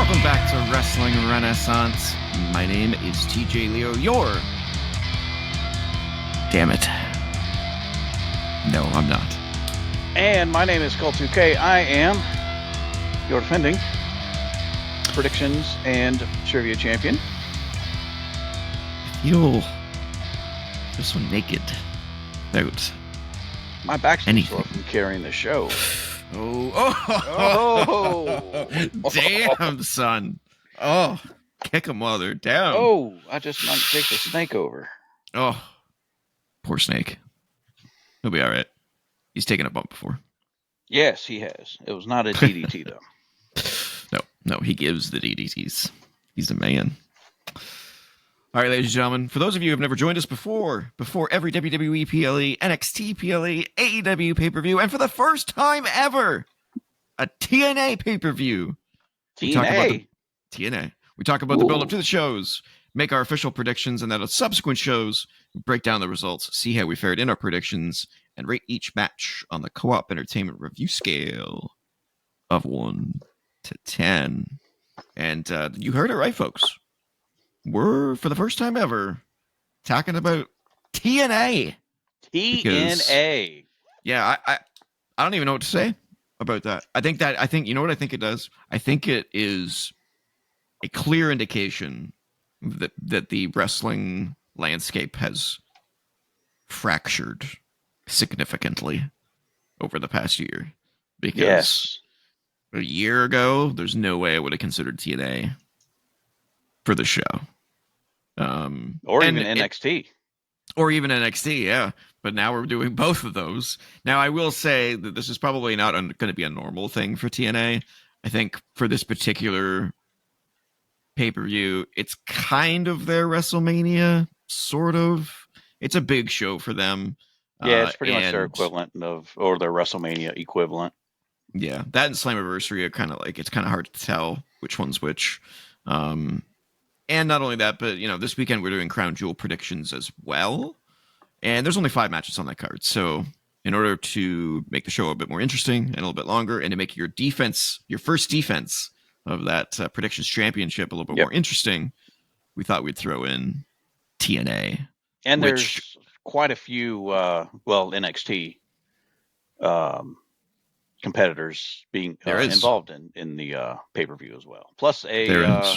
Welcome back to Wrestling Renaissance. My name is TJ Leo, Damn it. No, I'm not. And my name is Cole2K. I am your defending predictions and trivia champion. I feel so naked without my back's sore from carrying the show. Oh. Damn, son. Oh, kick them while they're down. Oh, I just might take the snake over. Oh, poor snake. He'll be all right. He's taken a bump before. Yes, he has. It was not a DDT, though. No, he gives the DDTs. He's a man. All right, ladies and gentlemen, for those of you who have never joined us before every WWE PLE, NXT PLE, AEW pay-per-view, and for the first time ever, a TNA pay-per-view. TNA. We talk about the build-up to the shows, make our official predictions, and then on subsequent shows, break down the results, see how we fared in our predictions, and rate each match on the Co-op Entertainment Review scale of 1 to 10. And you heard it right, folks. We're, for the first time ever, talking about TNA. TNA. Yeah, I don't even know what to say about that. I think you know what I think it does? I think it is a clear indication that the wrestling landscape has fractured significantly over the past year. Because a year ago, there's no way I would have considered TNA for the show. Or even NXT. Or even NXT, yeah. But now we're doing both of those. Now, I will say that this is probably not going to be a normal thing for TNA. I think for this particular pay-per-view, it's kind of their WrestleMania, sort of. It's a big show for them. Yeah, it's pretty much their equivalent or their WrestleMania equivalent. Yeah, that and Slammiversary are kind of like, it's kind of hard to tell which one's which. And not only that, but, this weekend we're doing Crown Jewel predictions as well. And there's only 5 matches on that card. So in order to make the show a bit more interesting and a little bit longer, and to make your first defense of that predictions championship a little bit more interesting, we thought we'd throw in TNA. And there's quite a few, NXT competitors being involved in the pay-per-view as well. Plus a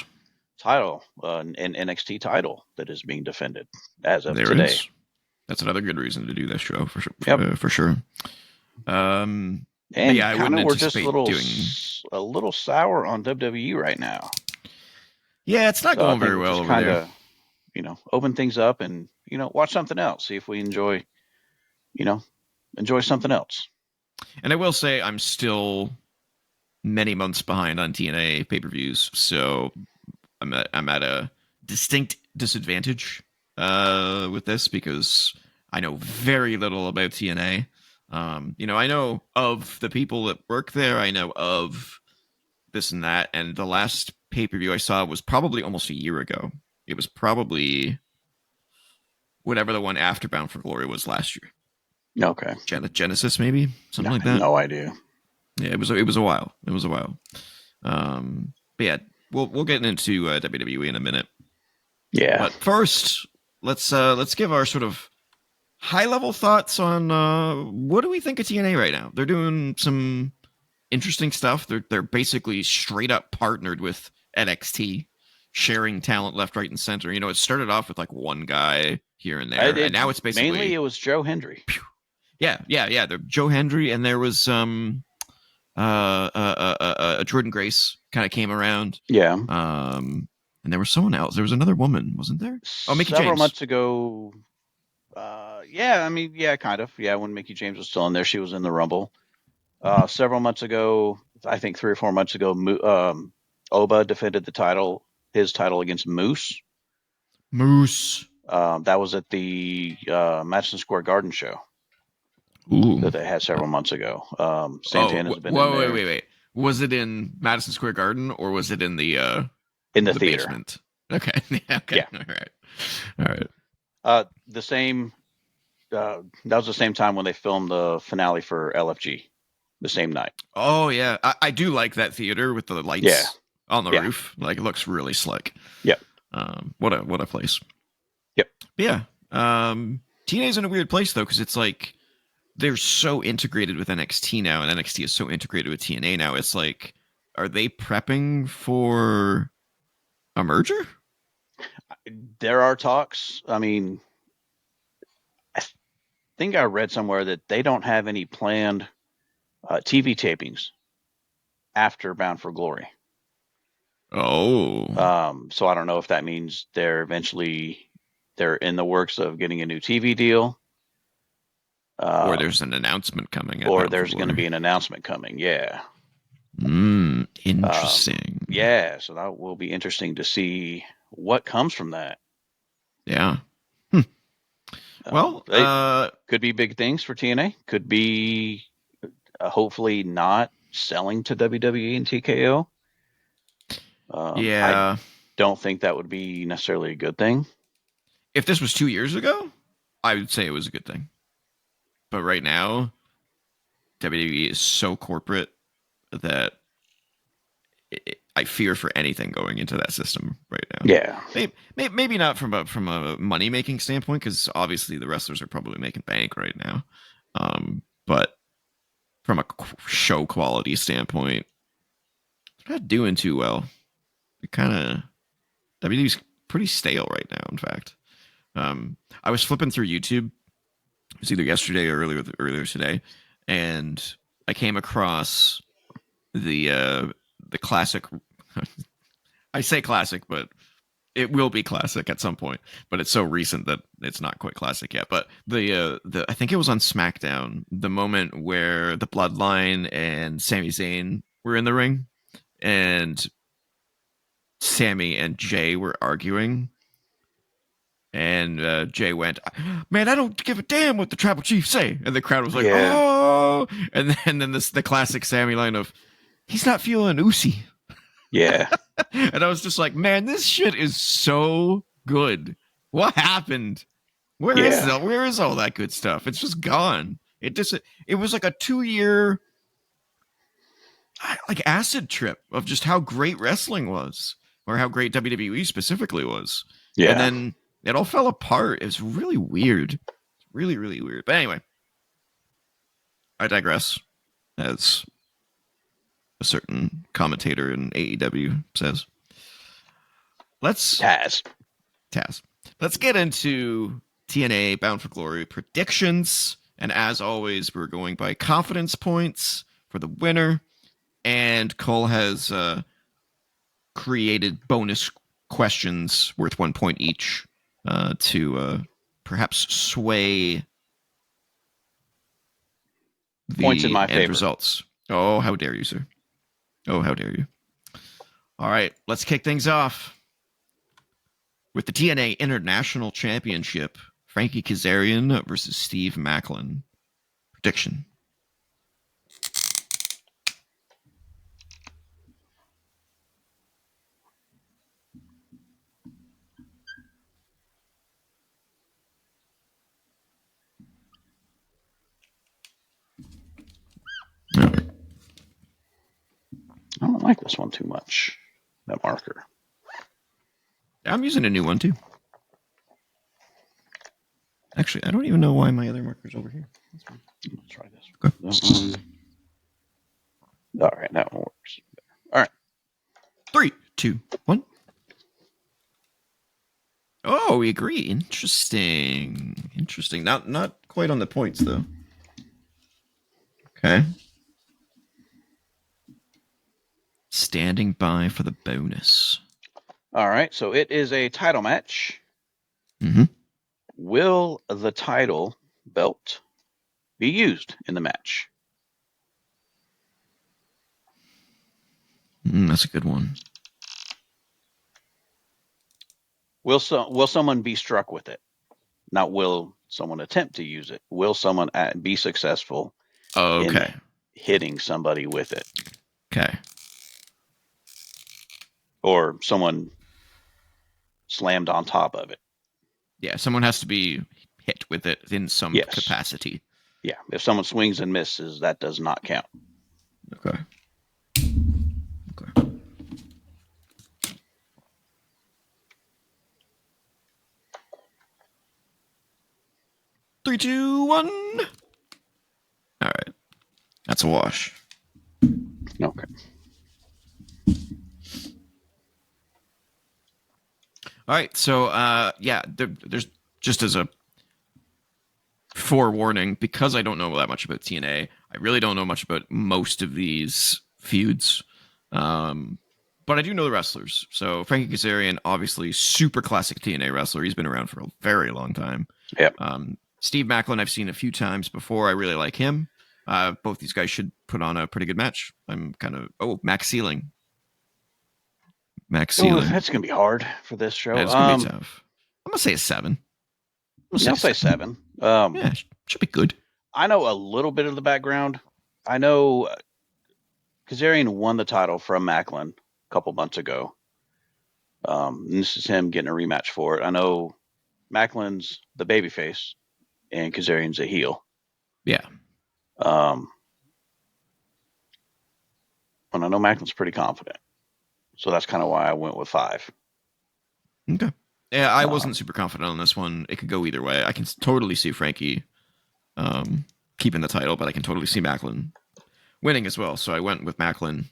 title, an NXT title that is being defended as of today. That's another good reason to do this show for sure. And I wouldn't we're just anticipate a little sour on WWE right now. Yeah, it's not going very well over there. Open things up and watch something else. See if we enjoy something else. And I will say I'm still many months behind on TNA pay-per-views, so I'm at a distinct disadvantage with this because I know very little about TNA. I know of the people that work there. I know of this and that. And the last pay-per-view I saw was probably almost a year ago. It was probably whatever the one after Bound for Glory was last year. Okay. Genesis, maybe something like that. No idea. Yeah, it was a while. But yeah, we'll get into WWE in a minute. Yeah. But first, let's give our sort of high-level thoughts on what do we think of TNA right now. They're doing some interesting stuff. They're basically straight up partnered with NXT, sharing talent left, right, and center. It started off with like one guy here and there, and now it's basically mainly it was Joe Hendry. Yeah. The Joe Hendry, and there was Jordan Grace kind of came around. Yeah. And there was someone else. There was another woman, wasn't there? Oh, Mickie Several James. months ago. Kind of. Yeah, when Mickie James was still in there, she was in the Rumble. Several months ago, I think 3 or 4 months ago, Oba defended his title against Moose. That was at the Madison Square Garden show. Ooh. That they had several months ago. Santana's been in there. Wait. Was it in Madison Square Garden or was it in the theater basement? Okay. Okay. Yeah. All right. The same. That was the same time when they filmed the finale for LFG. The same night. Oh yeah, I do like that theater with the lights. Yeah. on the Yeah. roof. Like, it looks really slick. Yep. What a place. Yep. But yeah. TNA's in a weird place though, because it's like they're so integrated with NXT now, and NXT is so integrated with TNA now. It's like, are they prepping for a merger? There are talks. I mean, I think I read somewhere that they don't have any planned TV tapings after Bound for Glory. Oh. So I don't know if that means they're in the works of getting a new TV deal. Or there's an announcement coming. Or there's going to be an announcement coming. Yeah. Interesting. Yeah. So that will be interesting to see what comes from that. Yeah. Well, could be big things for TNA. Could be hopefully not selling to WWE and TKO. Yeah. I don't think that would be necessarily a good thing. If this was 2 years ago, I would say it was a good thing. But right now, WWE is so corporate that I fear for anything going into that system right now. Yeah. Maybe not from a money making standpoint, because obviously the wrestlers are probably making bank right now. But from a show quality standpoint, they're not doing too well. WWE's pretty stale right now. In fact, I was flipping through YouTube. It was either yesterday or earlier today, and I came across the classic. I say classic, but it will be classic at some point. But it's so recent that it's not quite classic yet. But the I think it was on SmackDown, the moment where the Bloodline and Sami Zayn were in the ring, and Sammy and Jay were arguing. And Jay went, "Man, I don't give a damn what the tribal chiefs say." And the crowd was like, Yeah. "Oh!" And then the classic Sammy line of, "He's not feeling oozy." Yeah. And I was just like, "Man, this shit is so good. What happened? Where is all that good stuff? It's just gone. It was like a 2-year like acid trip of just how great wrestling was, or how great WWE specifically was." Yeah. And then it all fell apart. It was really weird. Really, really weird. But anyway, I digress, as a certain commentator in AEW says. Taz. Let's get into TNA Bound for Glory predictions. And as always, we're going by confidence points for the winner. And Cole has created bonus questions worth 1 point each to perhaps sway the Points in my end favor. results. Oh, how dare you, sir. Oh, how dare you. All right, let's kick things off with the TNA International Championship. Frankie Kazarian versus Steve Macklin. Prediction. I don't like this one too much, that marker. I'm using a new one, too. Actually, I don't even know why my other marker's over here. Let's try this. Okay. All right, that one works. All right. 3, 2, 1. Oh, we agree. Interesting. Not quite on the points, though. Okay. Standing by for the bonus. All right, so it is a title match. Mm-hmm. Will the title belt be used in the match? That's a good one. Will someone be struck with it? Not will someone attempt to use it. Will someone be successful in hitting somebody with it? Okay. Or someone slammed on top of it. Yeah, someone has to be hit with it in some capacity. Yeah, if someone swings and misses, that does not count. Okay. 3, 2, 1. All right. That's a wash. Okay. All right. So, there's just as a forewarning, because I don't know that much about TNA, I really don't know much about most of these feuds. But I do know the wrestlers. So Frankie Kazarian, obviously super classic TNA wrestler. He's been around for a very long time. Yep. Steve Maclin, I've seen a few times before. I really like him. Both these guys should put on a pretty good match. Max Sealing. Max Oh, Sealing. that's gonna be hard for this show. That's gonna be tough. I'm gonna say a 7. I'll say 7. Yeah, should be good. I know a little bit of the background. I know Kazarian won the title from Maclin a couple months ago. And this is him getting a rematch for it. I know Macklin's the babyface and Kazarian's a heel. Yeah. And I know Macklin's pretty confident. So that's kind of why I went with 5. Okay. Yeah, I wasn't super confident on this one. It could go either way. I can totally see Frankie keeping the title, but I can totally see Maclin winning as well. So I went with Maclin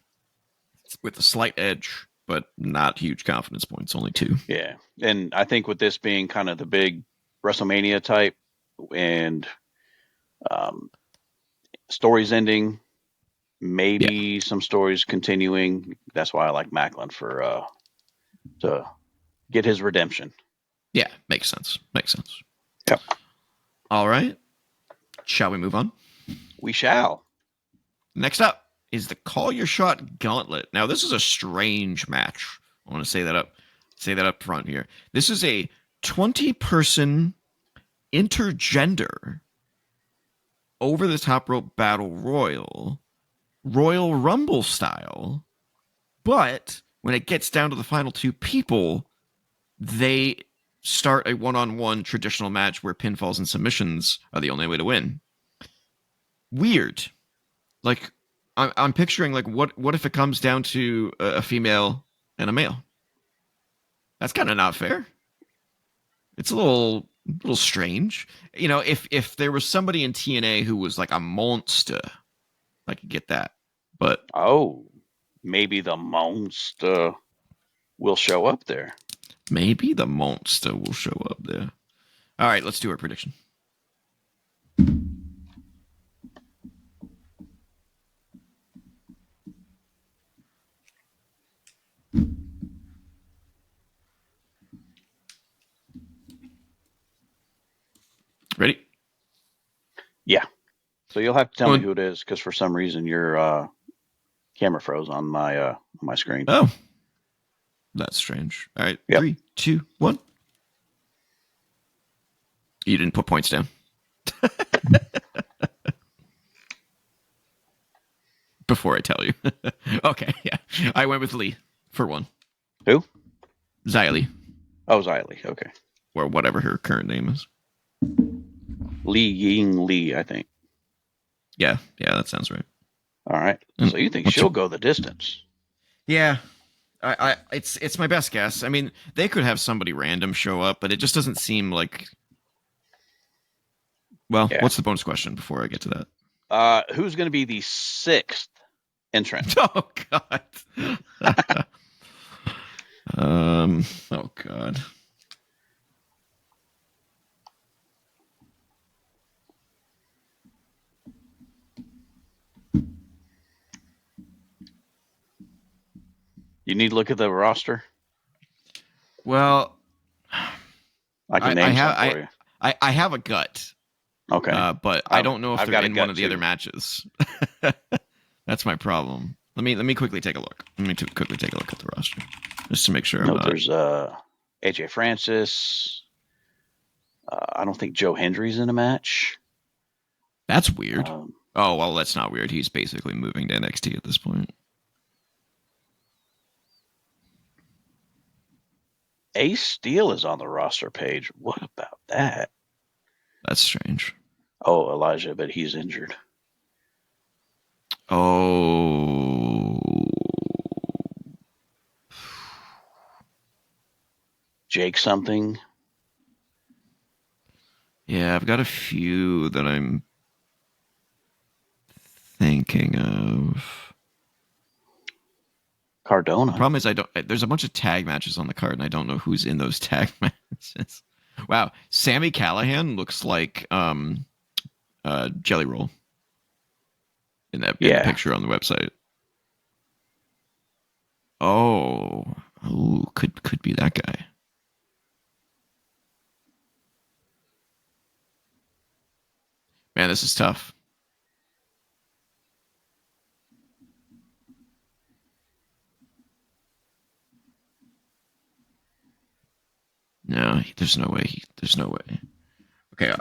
with a slight edge, but not huge confidence points, only 2. Yeah. And I think with this being kind of the big WrestleMania type and stories ending, maybe some stories continuing. That's why I like Maclin for to get his redemption. Yeah, makes sense. Yep. All right. Shall we move on? We shall. Next up is the Call Your Shot Gauntlet. Now, this is a strange match. I want to say that up front here. This is a 20-person intergender over the top rope battle Royal Rumble style, but when it gets down to the final 2 people, they start a one-on-one traditional match where pinfalls and submissions are the only way to win. Weird. Like, I'm picturing, like, what if it comes down to a female and a male? That's kind of not fair. It's a little strange. You know, if there was somebody in TNA who was like a monster, I could get that. But maybe the monster will show up there. Maybe the monster will show up there. All right, let's do our prediction. Ready? Yeah. So you'll have to tell me who it is, because for some reason your camera froze on my screen. Oh, that's strange. All right, yep. 3, 2, 1. You didn't put points down. Before I tell you. Okay, yeah. I went with Lee for 1. Who? Xylee. Oh, Xylee. Okay. Or whatever her current name is. Lee Ying Lee, I think. Yeah, that sounds right. All right. So you think she'll go the distance? Yeah. It's my best guess. I mean, they could have somebody random show up, but it just doesn't seem like. Well, what's the bonus question before I get to that? Who's going to be the 6th entrant? Oh God. Oh God. You need to look at the roster. Well, I can name some for you. I have a gut. Okay. But I don't know if they're in one of the other matches. That's my problem. Let me quickly take a look. Let me quickly take a look at the roster just to make sure. There's AJ Francis. I don't think Joe Hendry's in a match. That's weird. Oh well, that's not weird. He's basically moving to NXT at this point. Ace Steel is on the roster page. What about that? That's strange. Oh, Elijah, but he's injured. Oh. Jake something. Yeah, Yeah, I've got a few that I'm thinking of. Cardona. The problem is there's a bunch of tag matches on the card, and I don't know who's in those tag matches. Wow, Sammy Callahan looks like Jelly Roll in the picture on the website. Oh, could be that guy. Man, this is tough. No, there's no way. There's no way. Okay.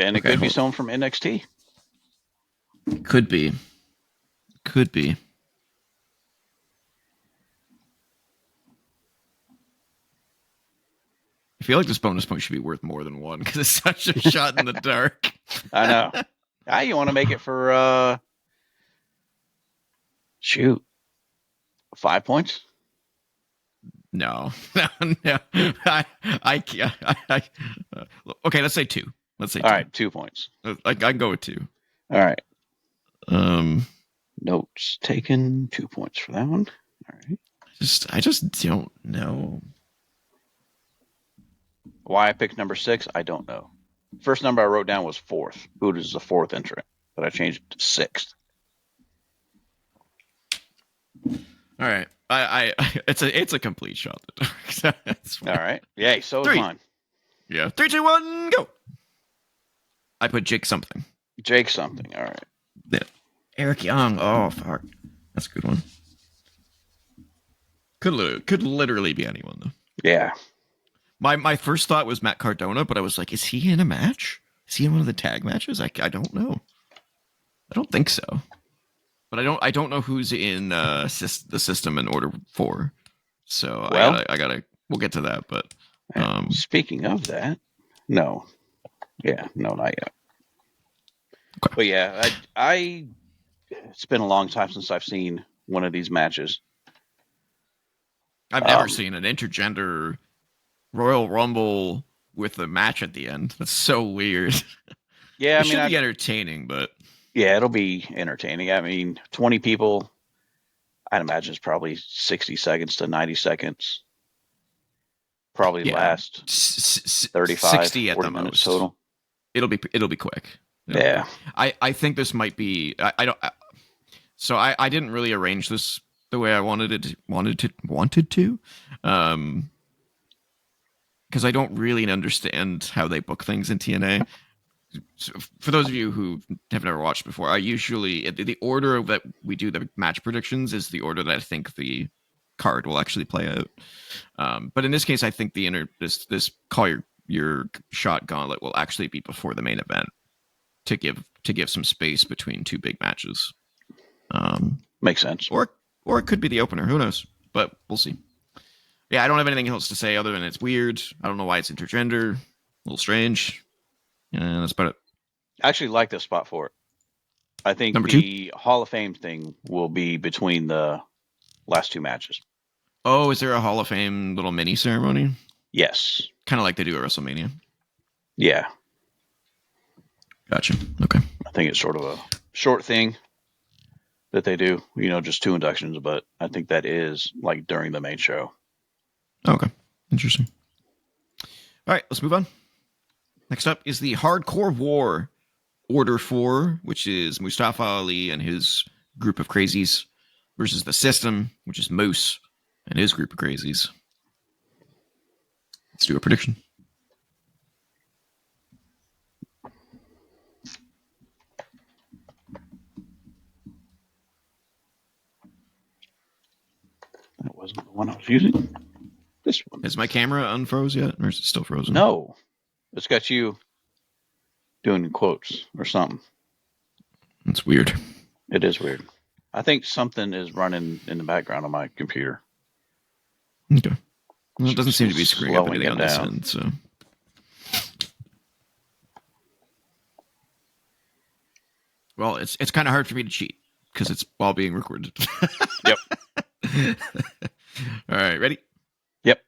And it could be someone from NXT. Could be. Could be. I feel like this bonus point should be worth more than one because it's such a shot in the dark. I know. You want to make it for shoot 5 points? No. I can't. Okay, let's say 2. Let's say 2. All right, 2 points. I can go with 2. All right. Notes taken. 2 points for that one. All right. I just don't know. Why I picked number 6, I don't know. First number I wrote down was 4th. Who is the 4th entrant? But I changed it to 6th. All right. It's a complete shot in the dark. So that's fine. All right. Yay, so is mine. Yeah. 3, 2, 1, go. I put Jake something. Jake something. All right. Yeah. Eric Young. Oh, fuck. That's a good one. Could literally be anyone, though. Yeah. My first thought was Matt Cardona, but I was like, is he in a match? Is he in one of the tag matches? I don't know. I don't think so. But I don't know who's in the system in order 4. So we'll get to that. But speaking of that, no. Yeah, no, not yet. Okay. But yeah, it's been a long time since I've seen one of these matches. I've never seen an intergender Royal Rumble with a match at the end. That's so weird. Yeah, it should be entertaining, but yeah, it'll be entertaining. I mean, 20 people. I'd imagine it's probably 60 seconds to 90 seconds. Probably last 35, 60 at 40 the minutes most total. It'll be quick. Yeah. I think this might be. So I didn't really arrange this the way I wanted to. Because I don't really understand how they book things in TNA. So for those of you who have never watched before, I usually the order that we do the match predictions is the order that I think the card will actually play out. But in this case, I think this call your shot gauntlet will actually be before the main event to give some space between 2 big matches. Makes sense. Or it could be the opener. Who knows? But we'll see. Yeah, I don't have anything else to say other than it's weird. I don't know why it's intergender. A little strange. Yeah, that's about it. I actually like this spot for it. I think the Hall of Fame thing will be between the last 2 matches. Oh, is there a Hall of Fame little mini ceremony? Yes. Kind of like they do at WrestleMania. Yeah. Gotcha. Okay. I think it's sort of a short thing that they do. Just 2 inductions, but I think that is like during the main show. Okay. Interesting. All right, let's move on. Next up is the Hardcore War Order 4, which is Mustafa Ali and his group of crazies versus the System, which is Moose and his group of crazies. Let's do a prediction. That wasn't the one I was using. This one. Is my camera unfroze yet, or is it still frozen? No. It's got you doing quotes or something. It's weird. It is weird. I think something is running in the background on my computer. Okay. Well, it doesn't seem to be screwing up anything on this end, so. Well, it's kind of hard for me to cheat because it's while being recorded. Yep. All right, ready? Yep.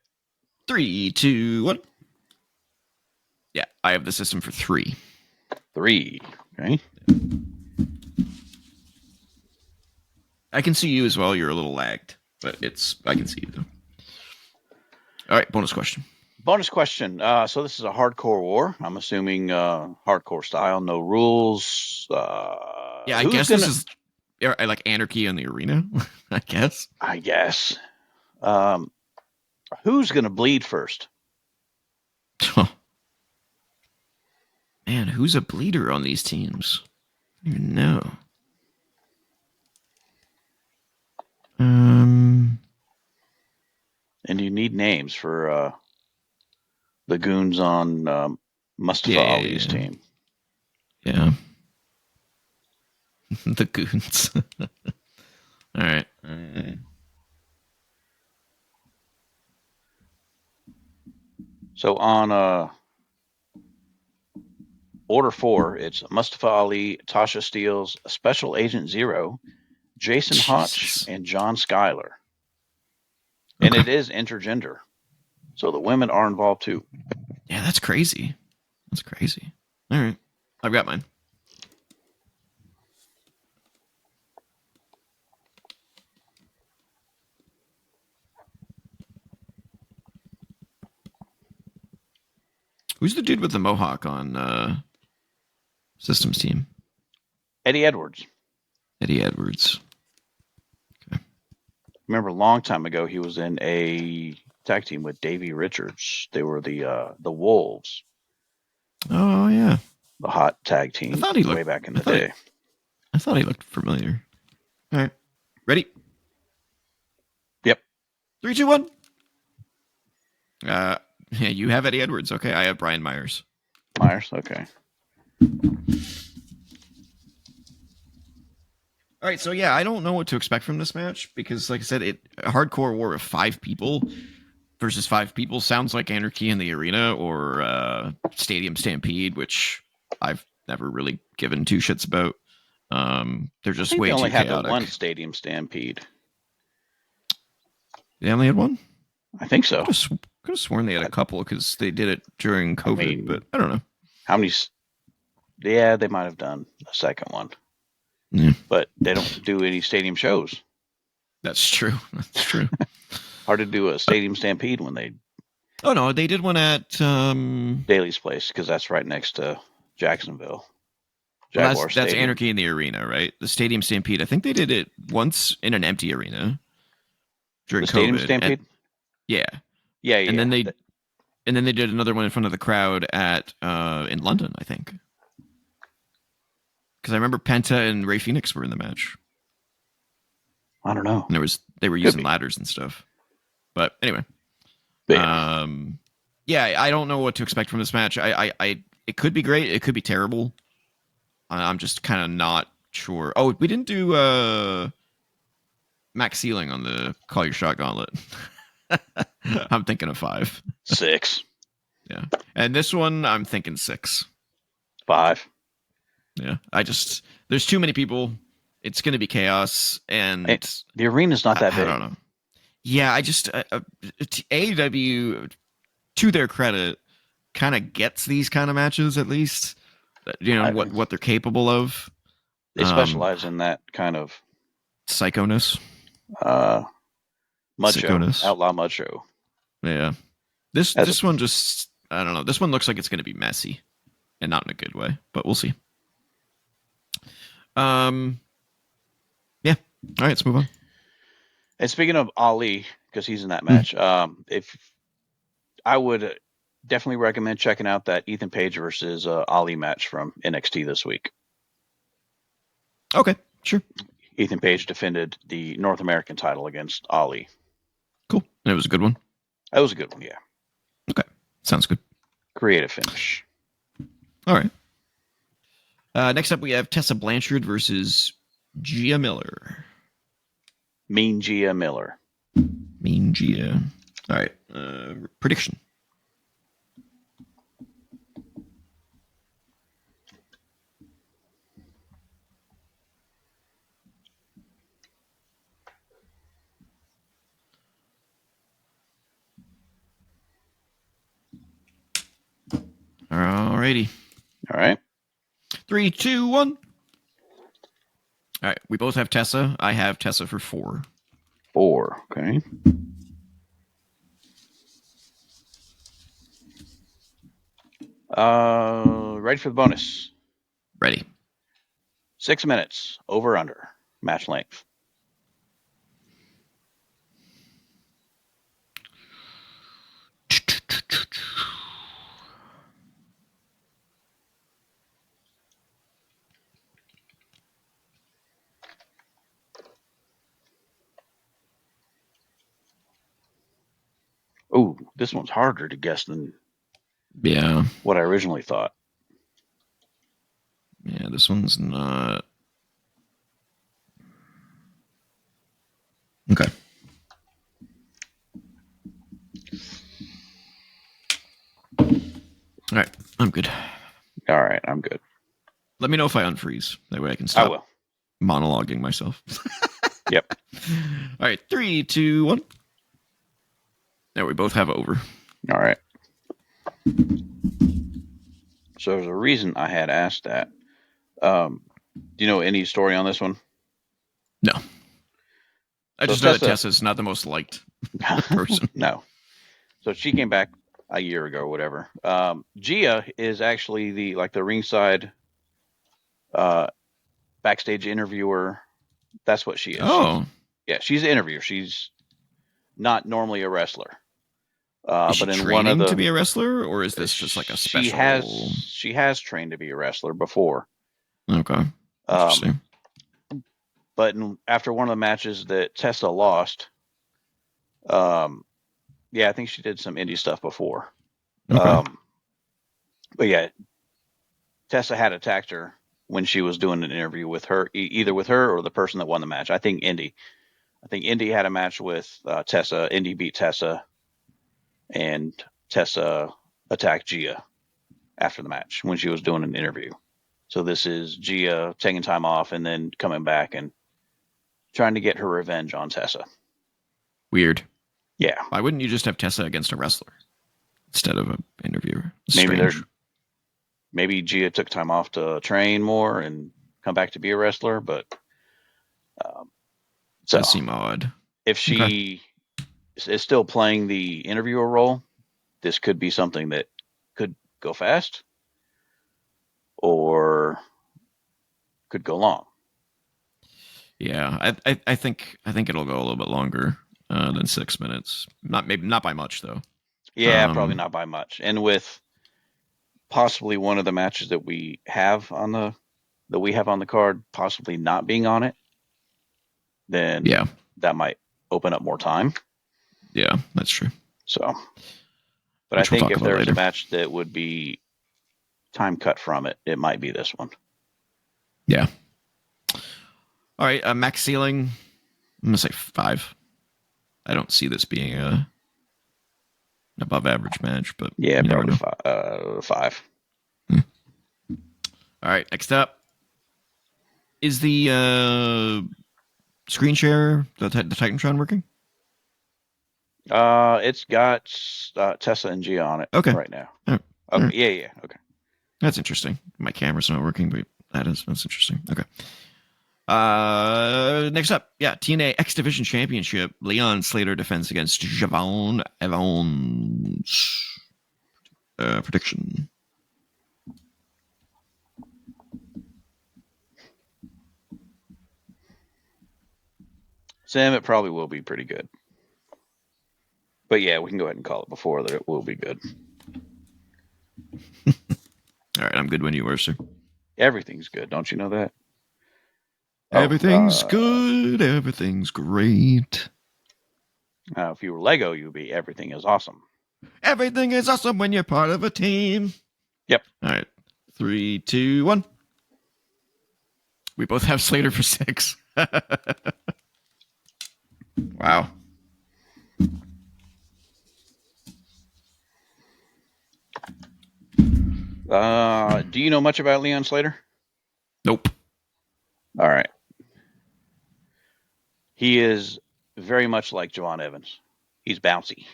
3, 2, 1. Yeah, I have the system for 3. 3. Okay. I can see you as well. You're a little lagged, but I can see you though. All right, bonus question. Bonus question. So this is a hardcore war. I'm assuming hardcore style, no rules. Yeah, I guess this is like anarchy in the arena. I guess. I guess. Who's gonna bleed first? Man, who's a bleeder on these teams? I don't even know. And you need names for the goons on Mustafa Ali's team. Yeah. The goons. All right. So on Order 4, it's Mustafa Ali, Tasha Steeles, Special Agent Zero, Jason Hotch, and John Schuyler. And it is intergender. So the women are involved too. Yeah, that's crazy. That's crazy. All right. I've got mine. Who's the dude with the mohawk on Systems team? Eddie Edwards. Eddie Edwards. Okay. Remember a long time ago he was in a tag team with Davey Richards. They were the Wolves. Oh yeah. The hot tag team. I thought he looked way back in the day. I thought he looked familiar. All right. Ready? Yep. 3, 2, 1. Yeah, you have Eddie Edwards. Okay, I have Brian Myers. Myers, okay. All right, so yeah, I don't know what to expect from this match because, like I said, a hardcore war of 5 people versus 5 people sounds like Anarchy in the Arena or Stadium Stampede, which I've never really given 2 shits about. They're just way too chaotic. They only had the one Stadium Stampede. They only had one? I think so. Could have sworn they had a couple because they did it during COVID, but I don't know. How many? Yeah, they might have done a second one. Yeah. But they don't do any stadium shows. That's true. That's true. Hard to do a Stadium Stampede when they... Oh, no, they did one at... Daly's place, because that's right next to Jacksonville. Well, that's Anarchy in the Arena, right? The Stadium Stampede. I think they did it once in an empty arena during the Stadium COVID. Stampede? Yeah. And then they did another one in front of the crowd at in London, I think. Because I remember Penta and Ray Phoenix were in the match. I don't know. And they were using ladders and stuff. But anyway. Yeah, I don't know what to expect from this match. It could be great. It could be terrible. I'm just kind of not sure. Oh, we didn't do max ceiling on the Call Your Shot Gauntlet. I'm thinking of 5. 6. Yeah. And this one, I'm thinking 6. 5. Yeah. There's too many people. It's going to be chaos. And the arena's not that big. I don't know. Yeah, AEW, to their credit, kind of gets these kind of matches at least. You know, what they're capable of. They specialize in that kind of psychoness. Mud show. Outlaw mud show. Yeah. This one just, I don't know. This one looks like it's going to be messy and not in a good way, but we'll see. Yeah. All right, let's move on. And speaking of Ali, because he's in that match, if I would definitely recommend checking out that Ethan Page versus Ali match from NXT this week. Okay, sure. Ethan Page defended the North American title against Ali. Cool. And it was a good one? That was a good one, yeah. Okay. Sounds good. Creative finish. All right. Next up, we have Tessa Blanchard versus Gia Miller. Mean Gia Miller. Mean Gia. All right. Prediction. All Alrighty. All right. 3, 2, 1. All right. We both have Tessa. I have Tessa for 4. 4. Okay. Ready for the bonus. Ready. 6 minutes. Over under. Match length. Oh, this one's harder to guess than what I originally thought. Yeah, this one's not. Okay. All right. I'm good. All right. I'm good. Let me know if I unfreeze. That way I can I stop will. monologuing myself. Yep. All right. 3, 2, 1. There, we both have over. All right. So there's a reason I had asked that. Do you know any story on this one? No. I So just know that Tessa's not the most liked person. No. So she came back a year ago, or whatever. Gia is actually the ringside backstage interviewer. That's what she is. Oh. She's an interviewer. She's not normally a wrestler. Is she but in training one of the, to be a wrestler, or is this just like a special? She has trained to be a wrestler before. Okay. Interesting. But after one of the matches that Tessa lost, I think she did some indie stuff before. Okay. But yeah, Tessa had attacked her when she was doing an interview with her, either with her or the person that won the match. I think Indy had a match with Tessa. Indy beat Tessa, and Tessa attacked Gia after the match when she was doing an interview. So this is Gia taking time off and then coming back and trying to get her revenge on Tessa. Weird. Yeah. Why wouldn't you just have Tessa against a wrestler instead of an interviewer? Maybe Gia took time off to train more and come back to be a wrestler, but so does seem odd. If she is still playing the interviewer role, this could be something that could go fast or could go long. Yeah, I think it'll go a little bit longer than 6 minutes. Not by much though. Yeah, probably not by much. And with possibly one of the matches that we have on the card possibly not being on it, then that might open up more time. Yeah, that's true. So, but I think if there's a match that would be time cut from it, it might be this one. Yeah. All right, max ceiling. I'm gonna say 5. I don't see this being a above average match, but yeah, probably 5. All right, next up is the screen share, the Titantron working? It's got Tessa and Gia on it right now. Right. Okay, yeah. Okay. That's interesting. My camera's not working, but that's interesting. Okay. Next up, TNA X Division Championship. Leon Slater defends against Javon Evans. Prediction. Sam, it probably will be pretty good. But yeah, we can go ahead and call it before that it will be good. All right, I'm good when you are, sir. Everything's good. Don't you know that? Everything's good. Everything's great. If you were Lego, you'd be everything is awesome. Everything is awesome when you're part of a team. Yep. All right. 3, 2, 1. We both have Slater for 6. Wow. Do you know much about Leon Slater? Nope. All right. He is very much like Javon Evans. He's bouncy.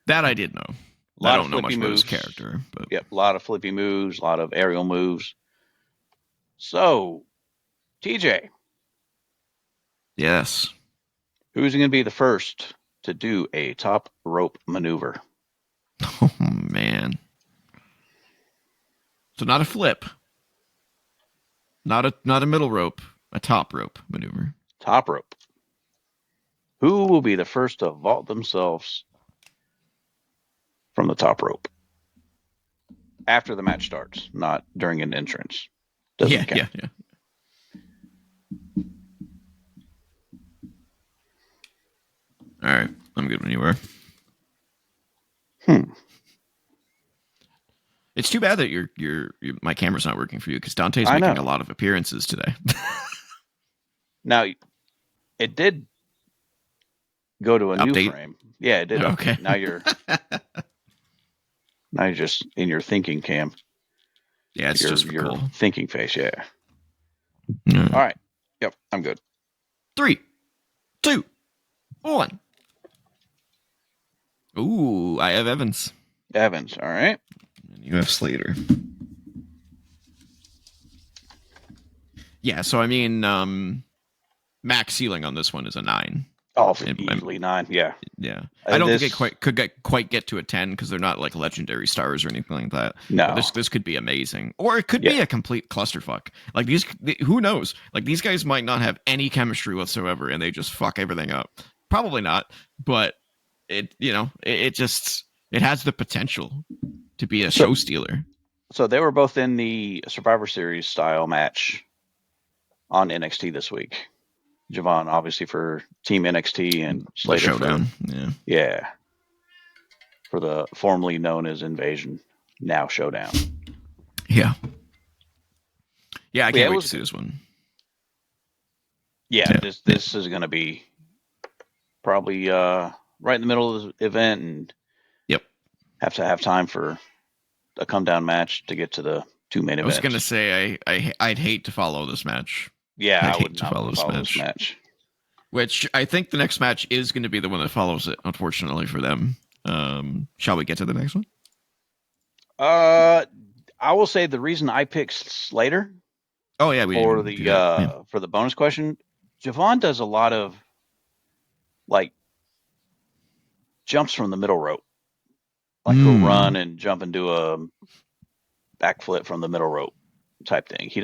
That I did know. A I lot of don't know flippy much about his moves. character, but Yep, a lot of flippy moves, a lot of aerial moves. So, TJ, yes. who's going to be the first to do a top rope maneuver? Oh man. So not a flip, not a middle rope, a top rope maneuver. Top rope. Who will be the first to vault themselves from the top rope after the match starts, not during an entrance? Doesn't count. Yeah. All right, I'm good when you are. It's too bad that my camera's not working for you because Dante's I making know. a lot of appearances today. Now, it did go to a new Update. frame. Yeah, it did. Okay. Now you're just in your thinking cam. Yeah, it's just for Your cool. thinking face. Yeah. All All right. Yep, I'm good. 3, 2, 1. Ooh, I have Evans. Evans. All right. And you have Slater. Yeah, so I mean, max ceiling on this one is a 9. Oh, easily 9. Yeah. Yeah, I don't think it could get to a 10 because they're not like legendary stars or anything like that. No. But this could be amazing, or it could be a complete clusterfuck. Like who knows? Like these guys might not have any chemistry whatsoever, and they just fuck everything up. Probably not, but it has the potential to be a show stealer. So they were both in the Survivor Series style match on NXT this week. Javon, obviously, for Team NXT, and Slater Showdown. Yeah. For the formerly known as Invasion, now Showdown. Yeah. Yeah, I can't wait to see this one. Yeah, this is going to be probably right in the middle of the event, and have to have time for a come down match to get to the 2 main events. I was going to say I'd hate to follow this match. Yeah, I would not follow this match. Which I think the next match is going to be the one that follows it, unfortunately for them. Shall we get to the next one? I will say the reason I picked Slater. Oh yeah, for the bonus question, Javon does a lot of like jumps from the middle rope. Like he'll run and jump and do a backflip from the middle rope type thing. He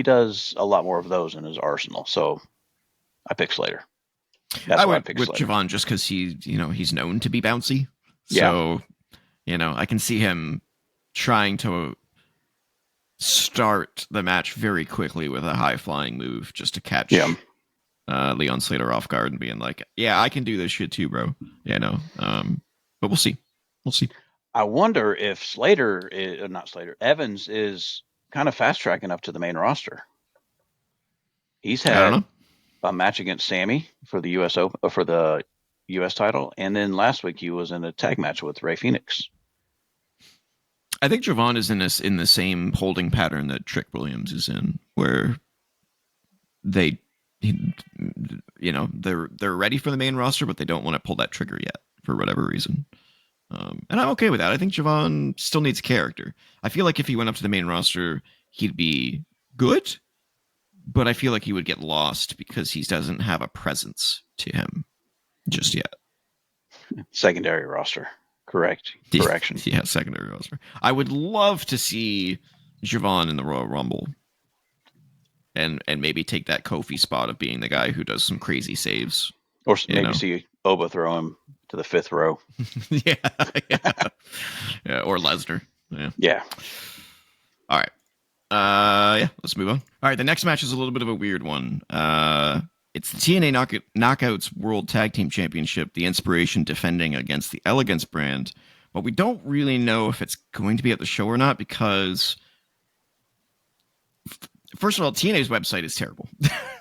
does a lot more of those in his arsenal. So I picked Slater. I went with Javon just because he's known to be bouncy. So, I can see him trying to start the match very quickly with a high flying move just to catch Leon Slater off guard and being like, yeah, I can do this shit too, bro. But we'll see. I wonder if Evans is kind of fast tracking up to the main roster. He's had a match against Sammy for the US Open, for the US title, and then last week he was in a tag match with Rey Fenix. I think Javon is in the same holding pattern that Trick Williams is in, where they're ready for the main roster, but they don't want to pull that trigger yet for whatever reason. And I'm okay with that. I think Javon still needs character. I feel like if he went up to the main roster, he'd be good, but I feel like he would get lost because he doesn't have a presence to him just yet. Secondary roster. Correction. Yeah, secondary roster. I would love to see Javon in the Royal Rumble and maybe take that Kofi spot of being the guy who does some crazy saves. Or maybe see Oba throw him to the 5th row. Yeah. Or Lesnar. Yeah. All right. Let's move on. All right, the next match is a little bit of a weird one. It's the TNA Knockouts World Tag Team Championship, the Inspiration defending against the Elegance brand. But we don't really know if it's going to be at the show or not because, first of all, TNA's website is terrible.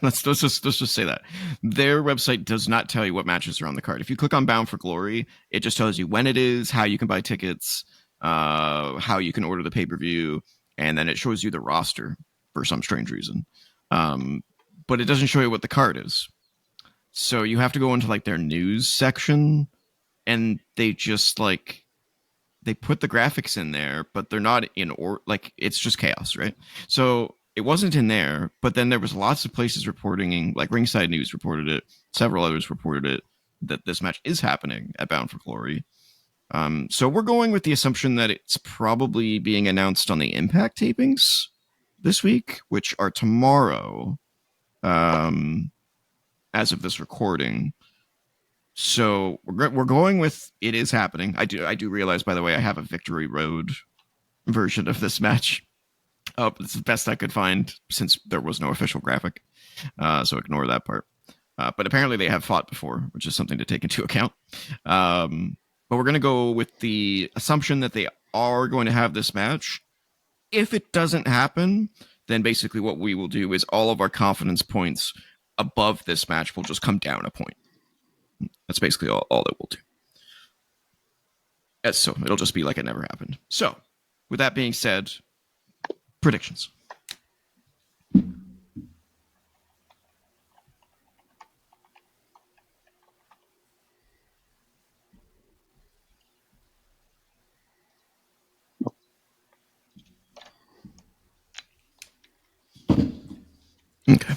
let's just say that. Their website does not tell you what matches are on the card. If you click on Bound for Glory, it just tells you when it is, how you can buy tickets, how you can order the pay-per-view, and then it shows you the roster for some strange reason. But it doesn't show you what the card is. So you have to go into like their news section and they just like they put the graphics in there, but they're not in or like it's just chaos, right? So it wasn't in there, but then there was lots of places reporting, like Ringside News reported it, several others reported it, that this match is happening at Bound for Glory. So we're going with the assumption that it's probably being announced on the Impact tapings this week, which are tomorrow, as of this recording. So we're going with it is happening. I do realize, by the way, I have a Victory Road version of this match. Oh, it's the best I could find since there was no official graphic. So ignore that part. But apparently they have fought before, which is something to take into account. But we're going to go with the assumption that they are going to have this match. If it doesn't happen, then basically what we will do is all of our confidence points above this match will just come down a point. That's basically all that we'll do. So it'll just be like it never happened. So, with that being said, predictions. Okay.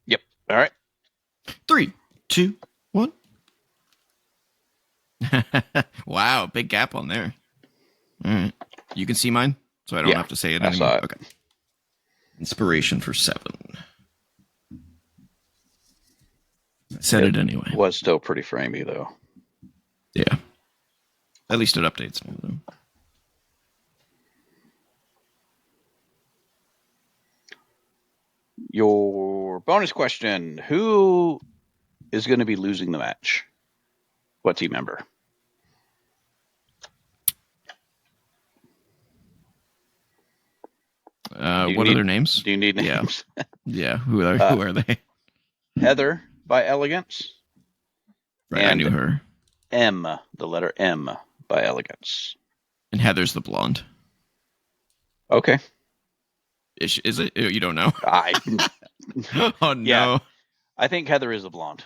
Yep. All right. 3, 2, 1. Wow, big gap on there. All right. You can see mine, so I don't have to say it I anymore. saw it. Okay. Inspiration for 7. I said it anyway. Was still pretty framey, though. Yeah. At least it updates me, though. Your bonus question: who is going to be losing the match? What team member? What are their names? Do you need names? Yeah. Who are they? Heather by Elegance. Right, I knew her. M, the letter M by Elegance. And Heather's the blonde. Okay. Is it? You don't know? Oh, no. Yeah, I think Heather is the blonde.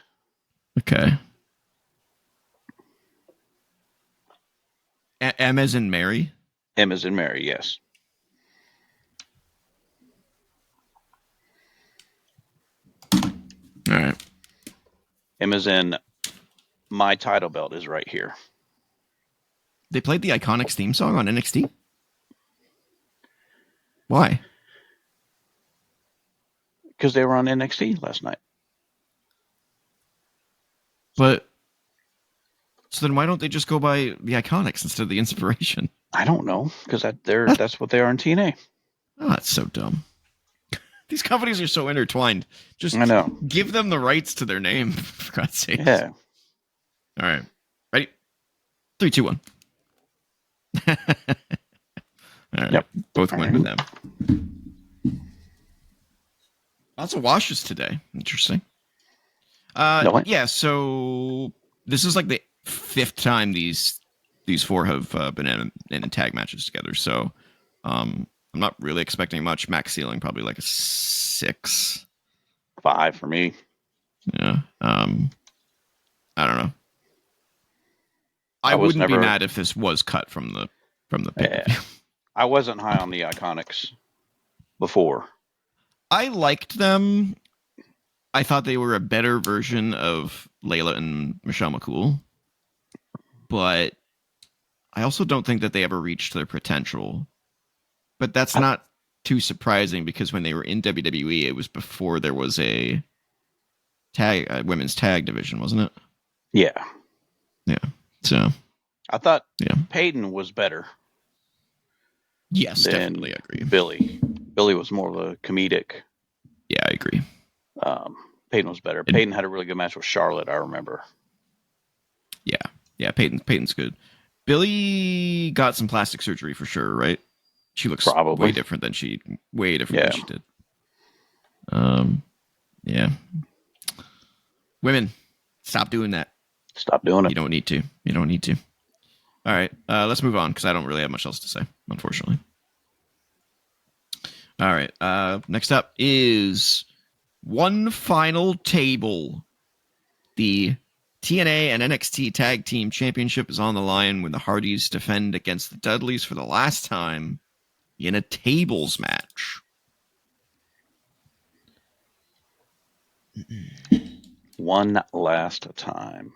Okay. M as in Mary? M as in Mary, yes. All right. M as in my title belt is right here. They played the Iconics theme song on NXT? Why? Because they were on NXT last night. But so then why don't they just go by the Iconics instead of the Inspiration? I don't know, because that's what they are in TNA. Oh, that's so dumb. These companies are so intertwined. Just I know. Give them the rights to their name, for God's sake. Yeah. All right. Ready? 3, 2, 1. All right. Yep. Both went with them. Lots of washes today. Interesting. Yeah, so this is like the 5th time these 4 have been in tag matches together. So I'm not really expecting much. Max ceiling probably like a 6. 5 for me. Yeah. I don't know. I wouldn't be mad if this was cut from the pay-per-view. Yeah. I wasn't high on the Iconics before. I liked them. I thought they were a better version of Layla and Michelle McCool. But I also don't think that they ever reached their potential. But that's not too surprising because when they were in WWE, it was before there was a women's tag division, wasn't it? Yeah. Yeah. So I thought Peyton was better. Yes, definitely agree. Billy was more of a comedic. Yeah, I agree. Peyton was better. Peyton had a really good match with Charlotte, I remember. Yeah, Peyton's good. Billy got some plastic surgery for sure, right? She looks way different than she did. Yeah. Women, stop doing that. Stop doing it. You don't need to. All right, let's move on because I don't really have much else to say, unfortunately. All right, next up is one final table. The TNA and NXT Tag Team Championship is on the line when the Hardys defend against the Dudleys for the last time in a tables match. One last time.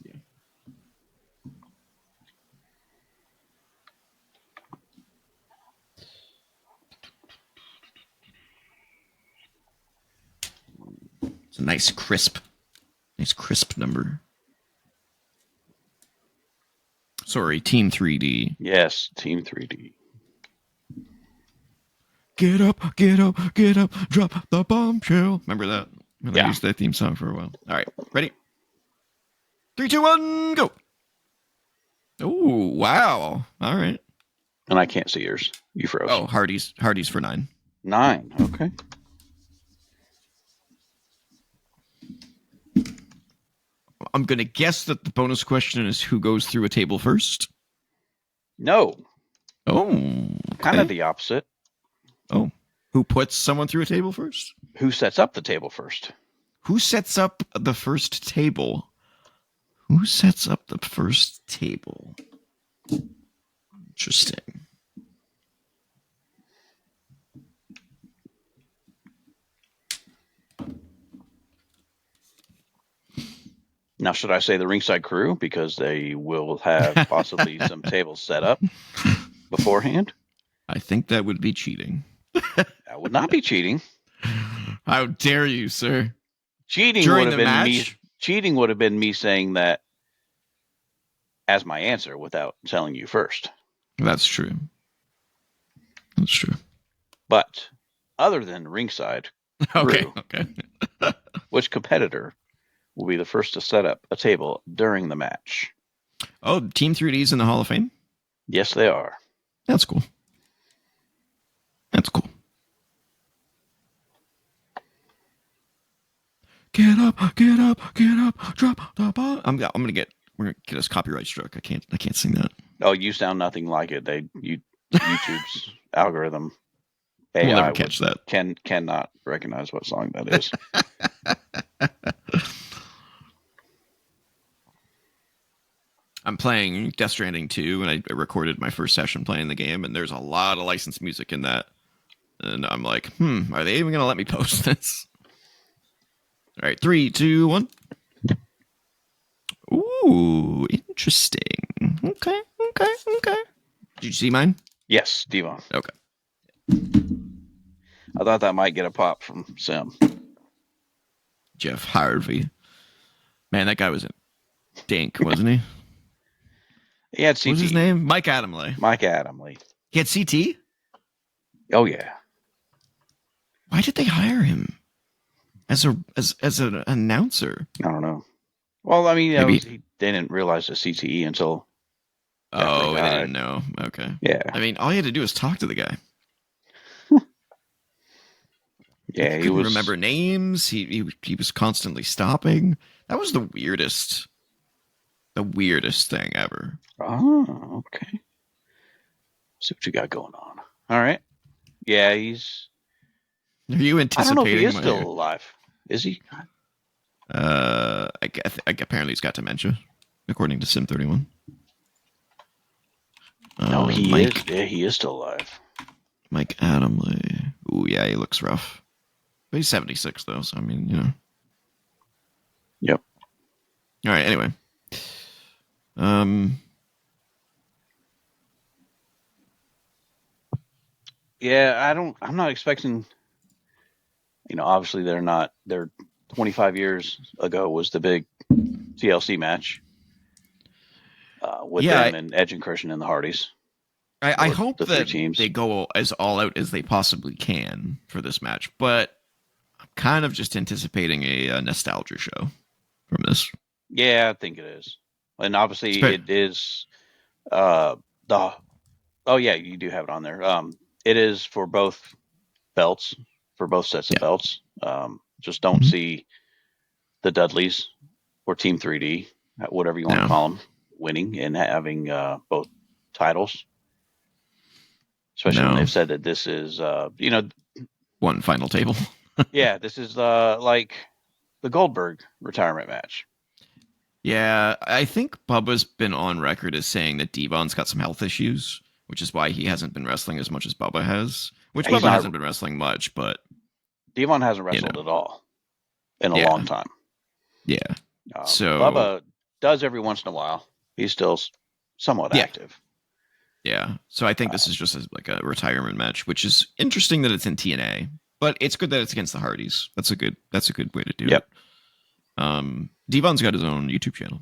Yeah. It's a nice crisp number. Sorry, Team 3D. Yes, Team 3D. Get up, get up, get up, drop the bombshell. Remember that? When they used that theme song for a while. All right, ready? 3, 2, 1, go. Oh, wow. All right. And I can't see yours. You froze. Oh, Hardy's for 9. 9. Okay. I'm going to guess that the bonus question is who goes through a table first. No. Oh. Okay. Kind of the opposite. Oh. Who puts someone through a table first? Who sets up the table first? Who sets up the first table? Who sets up the first table? Interesting. Now, should I say the ringside crew? Because they will have possibly some tables set up beforehand. I think that would be cheating. That would not be cheating. How dare you, sir? Cheating During would have the been match? me. Cheating would have been me saying that as my answer without telling you first. That's true. That's true. But other than ringside crew, Okay. which competitor will be the first to set up a table during the match? Oh, Team 3D's in the Hall of Fame? Yes, they are. That's cool. That's cool. Get up, get up, get up, drop the ball. We're gonna get us copyright struck. I can't sing that. Oh, you sound nothing like it. YouTube's algorithm AI We'll never catch that. Cannot recognize what song that is. I'm playing Death Stranding 2, and I recorded my first session playing the game, and there's a lot of licensed music in that. And I'm like, are they even going to let me post this? All right, 3, 2, 1. Ooh, interesting. Okay. Did you see mine? Yes, Devon. Okay. I thought that might get a pop from Sim. Jeff Harvey. Man, that guy was a dink, wasn't he? He had CT. What was his name? Mike Adamle. Mike Adamle. He had CT? Oh, yeah. Why did they hire him as an announcer? I don't know. Well, I mean, Maybe. they didn't realize the CTE until. Oh, they didn't know. Okay. Yeah. I mean, all he had to do was talk to the guy. Yeah, he couldn't remember names. He was constantly stopping. That was the weirdest thing ever. Oh, okay. See what you got going on. All right. Yeah, he's. Are you anticipating? I don't know if he is still alive. Is he? Apparently he's got dementia, according to Sim31. No, he is. Yeah, he is still alive. Mike Adamle. Ooh, yeah, he looks rough. But he's 76 though, so I mean, you know. Yep. All right. Anyway. Yeah, I'm not expecting. Obviously they're not. They're 25 years ago was the big TLC match with them and Edge and Christian and the Hardys. I hope that they go as all out as they possibly can for this match, but I'm kind of just anticipating a nostalgia show from this. Yeah, I think it is, and obviously it is. Oh yeah, you do have it on there. It is for both belts, for both sets of belts. Just don't see the Dudleys or Team 3D, whatever you want to call them. winning and having both titles. Especially when they've said that this is, one final table. yeah, this is like the Goldberg retirement match. Yeah, I think Bubba's been on record as saying that Devon's got some health issues, which is why he hasn't been wrestling as much as Bubba has. Which Bubba hasn't been wrestling much, but Devon hasn't wrestled at all in a long time. Yeah. So Bubba does every once in a while. He's still somewhat active. Yeah. So I think this is just like a retirement match, which is interesting that it's in TNA, but it's good that it's against the Hardys. That's a good way to do it. Devon's got his own YouTube channel.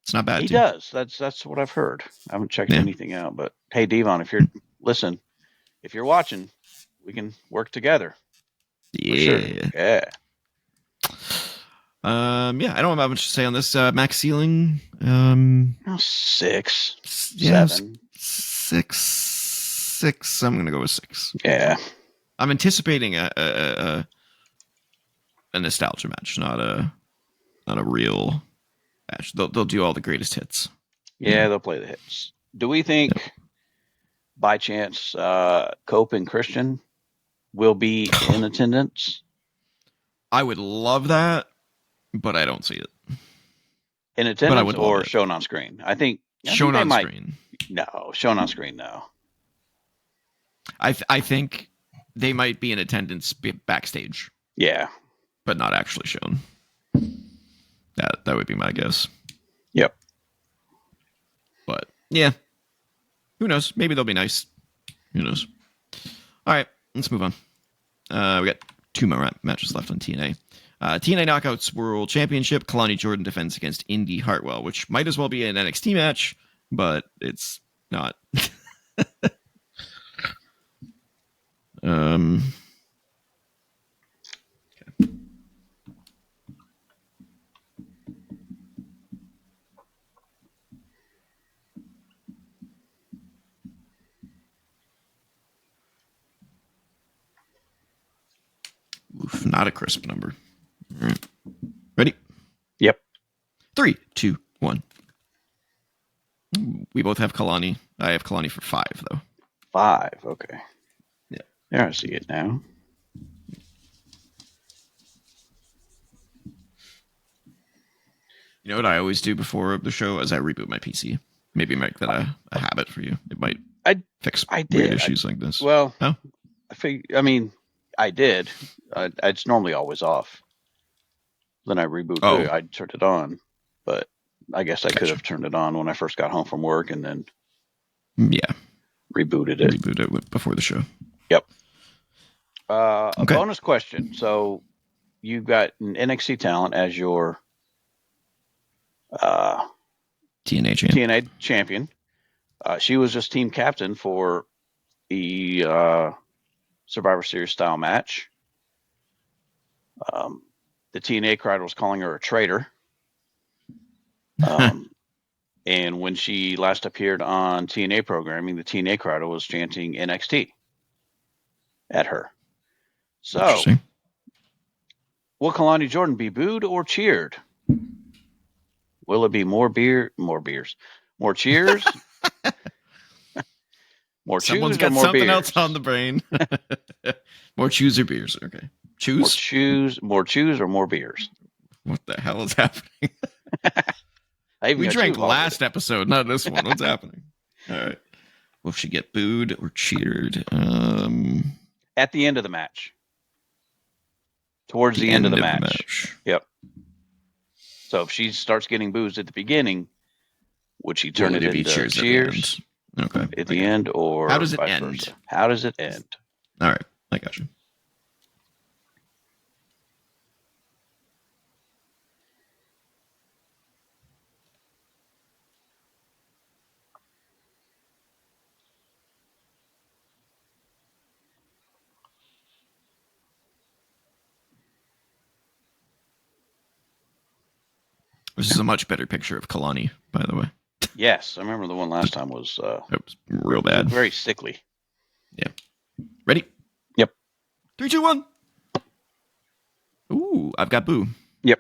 It's not bad. He does. That's what I've heard. I haven't checked anything out, but hey, Devon, if you're if you're watching, we can work together. Yeah. Sure. Yeah. Yeah, I don't have much to say on this. Max ceiling. 6. Yeah, 7. 6. I'm gonna go with 6. Yeah. I'm anticipating a nostalgia match, not a real match. They'll do all the greatest hits. Yeah, they'll play the hits. Do we think, by chance, Cope and Christian will be in attendance? I would love that, but I don't see it. In attendance or shown on screen? I think shown on screen. No, shown on screen. No. I think they might be in attendance backstage. Yeah, but not actually shown. That would be my guess. Yep. But yeah, who knows? Maybe they'll be nice. Who knows? All right, let's move on. We got 2 more matches left on TNA. TNA Knockouts World Championship. Kalani Jordan defends against Indy Hartwell, which might as well be an NXT match, but it's not. Okay. Oof, not a crisp number. All right. Ready? Yep. 3, 2, 1. We both have Kalani. I have Kalani for 5, though. 5. Okay. Yeah. There, I see it now. You know what I always do before the show is I reboot my PC. Maybe make that a habit for you. It might fix weird issues like this. Well, I did. It's normally always off. Then I reboot. I turned it on, but I guess I could have turned it on when I first got home from work and then rebooted it. Reboot it before the show. Yep. A bonus question. So you got an NXT talent as your TNA champion. She was just team captain for the Survivor Series style match. The TNA crowd was calling her a traitor. And when she last appeared on TNA programming, the TNA crowd was chanting NXT at her. So, will Kalani Jordan be booed or cheered? Will it be more cheers? More Someone's chews got or more something beers? else on the brain. More chews or beers? Okay. More chews or more beers? What the hell is happening? We drank last episode, not this one. What's happening? All right. Will she get booed or cheered? At the end of the match. Towards the end of the match. Yep. So if she starts getting boos at the beginning, would she turn it into cheers at the end, or how does it end? Versa? How does it end? All right, I got you. This is a much better picture of Kalani, by the way. Yes, I remember the one last time was it was real bad. Very sickly. Yeah. Ready? Yep. 3, 2, 1. Ooh, I've got boo. Yep.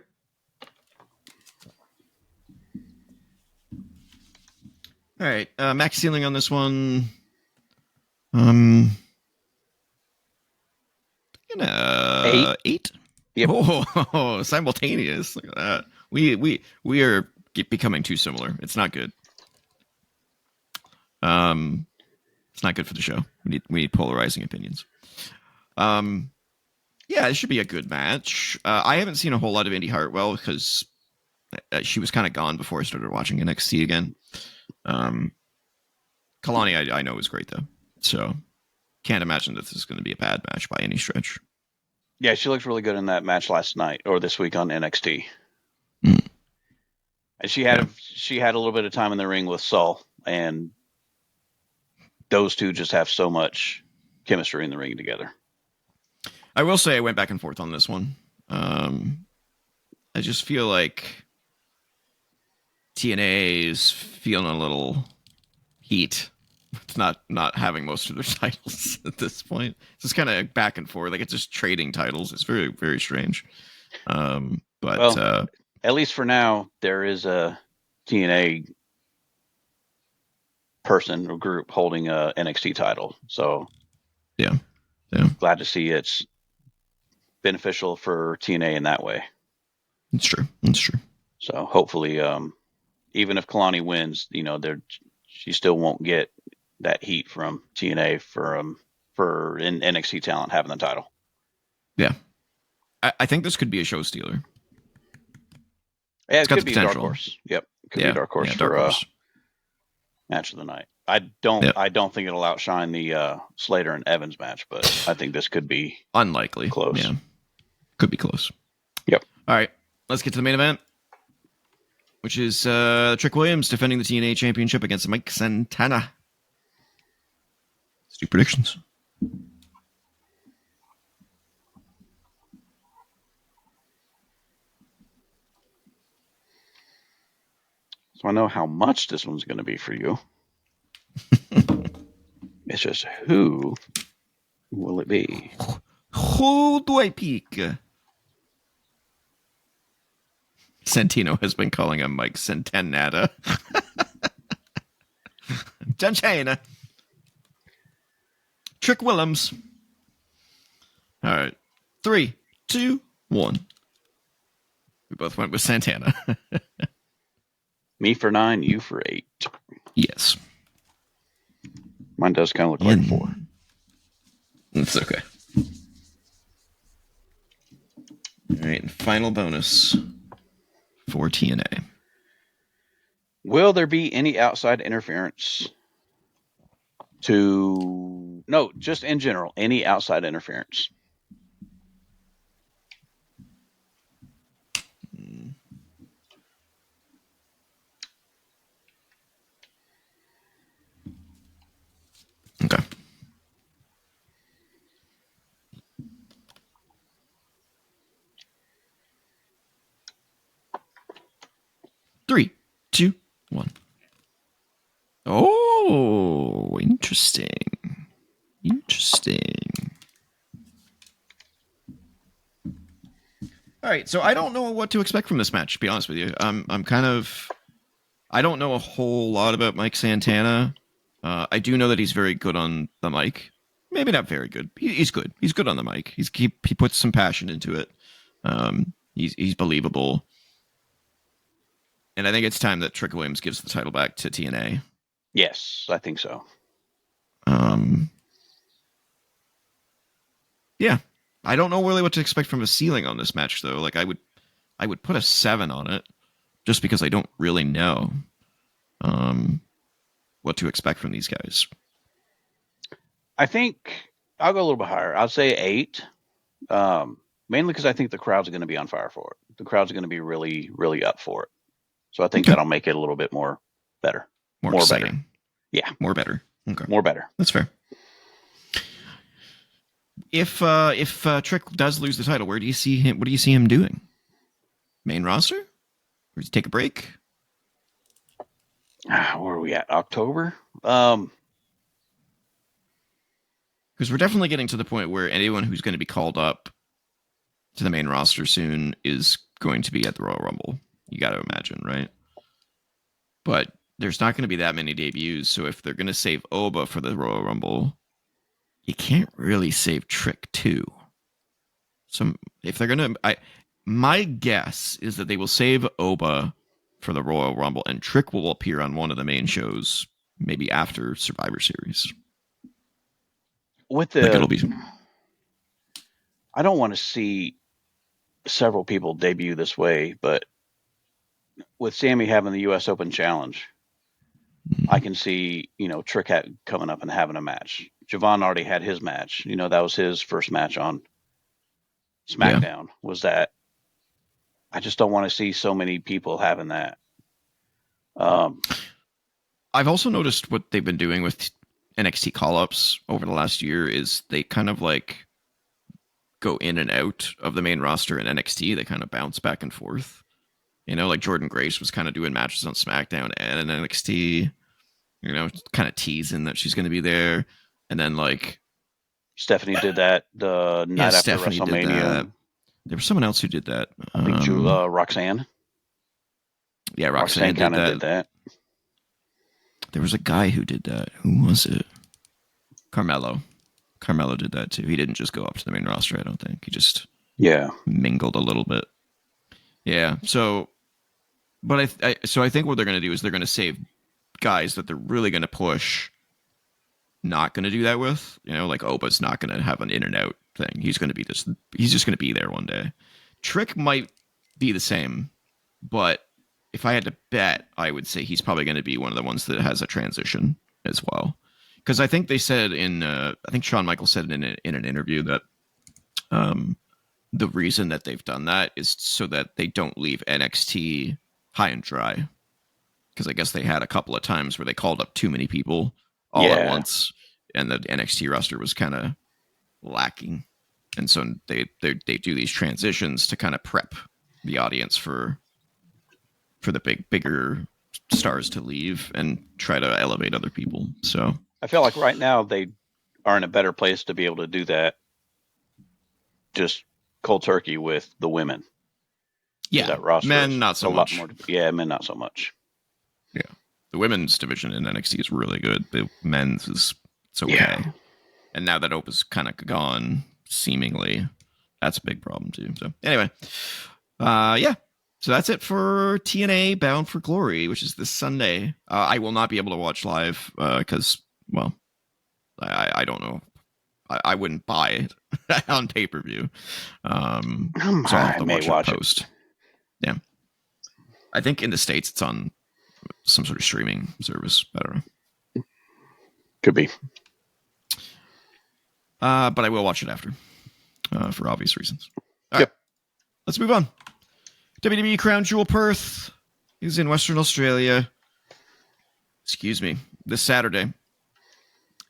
All right, max ceiling on this one. Um, 8. 8. Yep. Oh, simultaneous. Look at that. We are becoming too similar. It's not good. It's not good for the show. We need polarizing opinions. Yeah, it should be a good match. I haven't seen a whole lot of Indy Hartwell because she was kind of gone before I started watching NXT again. Kalani, I know is great though, so can't imagine that this is going to be a bad match by any stretch. Yeah, she looked really good in that match last night or this week on NXT. Mm. And she had a little bit of time in the ring with Saul, and those two just have so much chemistry in the ring together. I will say I went back and forth on this one. I just feel like TNA is feeling a little heat. It's not having most of their titles at this point. It's just kind of back and forth. Like it's just trading titles. It's very, very strange. But at least for now, there is a TNA person or group holding a NXT title. So yeah. Glad to see it's beneficial for TNA in that way. It's true. It's true. So hopefully, even if Kalani wins, she still won't get that heat from TNA for an NXT talent having the title. Yeah, I think this could be a show stealer. Yeah, it could be a dark horse. Yep, could be a dark horse for match of the night. I don't think it'll outshine the Slater and Evans match, but I think this could be unlikely. Close. Yeah, could be close. Yep. All right, let's get to the main event, which is Trick Williams defending the TNA Championship against Mike Santana. Let's do predictions. So I know how much this one's going to be for you. It's just who will it be? Who do I pick? Santino has been calling him Mike Santanata. John China. Trick Williams. All right. 3, 2, 1. We both went with Santana. Me for 9, you for 8. Yes. Mine does kind of look like 4. It's okay. All right. And final bonus for TNA. Will there be any outside interference no, just in general, any outside interference? Okay. Three, 2, 1. Oh, interesting. All right, so I don't know what to expect from this match, to be honest with you. I don't know a whole lot about Mike Santana. I do know that he's very good on the mic. Maybe not very good. He's good. He's good on the mic. He puts some passion into it. He's believable. And I think it's time that Trick Williams gives the title back to TNA. Yes, I think so. Yeah. I don't know really what to expect from a ceiling on this match, though. Like I would put a 7 on it, just because I don't really know what to expect from these guys. I think I'll go a little bit higher. I'll say 8, mainly because I think the crowd's going to be on fire for it. The crowd's going to be really, really up for it. So I think that'll make it a little bit more better. More exciting. Better. Yeah. More better. Okay. More better. That's fair. If Trick does lose the title, where do you see him? What do you see him doing? Main roster? Or does he take a break? Where are we at? October? Because we're definitely getting to the point where anyone who's going to be called up to the main roster soon is going to be at the Royal Rumble. You got to imagine, right? But there's not going to be that many debuts. So if they're going to save Oba for the Royal Rumble, you can't really save Trick too. So if they're going to, my guess is that they will save Oba for the Royal Rumble, and Trick will appear on one of the main shows, maybe after Survivor Series. With Like it'll be. I don't want to see several people debut this way, but with Sammy having the U.S. Open Challenge, I can see, Trick coming up and having a match. Javon already had his match. That was his first match on SmackDown. Yeah. Was that? I just don't want to see so many people having that. I've also noticed what they've been doing with NXT call-ups over the last year is they kind of like go in and out of the main roster in NXT. They kind of bounce back and forth. Like Jordan Grace was kind of doing matches on SmackDown and in NXT. Kind of teasing that she's going to be there, and then like Stephanie did that the night after Stephanie WrestleMania. There was someone else who did that. I think Roxanne. Yeah, Roxanne kind of did that. There was a guy who did that. Who was it? Carmelo. Carmelo did that too. He didn't just go up to the main roster, I don't think. He just mingled a little bit. Yeah. So, but I think what they're going to do is they're going to save guys that they're really going to push. Not going to do that with, like Oba's not going to have an in and out thing. He's going to be this. He's just going to be there one day. Trick might be the same, but if I had to bet, I would say he's probably going to be one of the ones that has a transition as well. Because I think they said I think Shawn Michaels said in an interview that the reason that they've done that is so that they don't leave NXT high and dry. Because I guess they had a couple of times where they called up too many people all at once, and the NXT roster was kind of lacking. And so they do these transitions to kind of prep the audience for the bigger stars to leave and try to elevate other people. So I feel like right now they are in a better place to be able to do that. Just cold turkey with the women. Yeah, that roster men not so much. Men not so much. Yeah, the women's division in NXT is really good. The men's it's okay. Yeah. And now that Opa's kind of gone, seemingly, that's a big problem too. So anyway, yeah. So that's it for TNA Bound for Glory, which is this Sunday. I will not be able to watch live because, well, I don't know. I wouldn't buy it on pay-per-view. So I'll have to watch it post. Yeah. I think in the States it's on some sort of streaming service. I don't know. Could be. But I will watch it after for obvious reasons. All right. Let's move on. WWE Crown Jewel Perth is in Western Australia. Excuse me. This Saturday.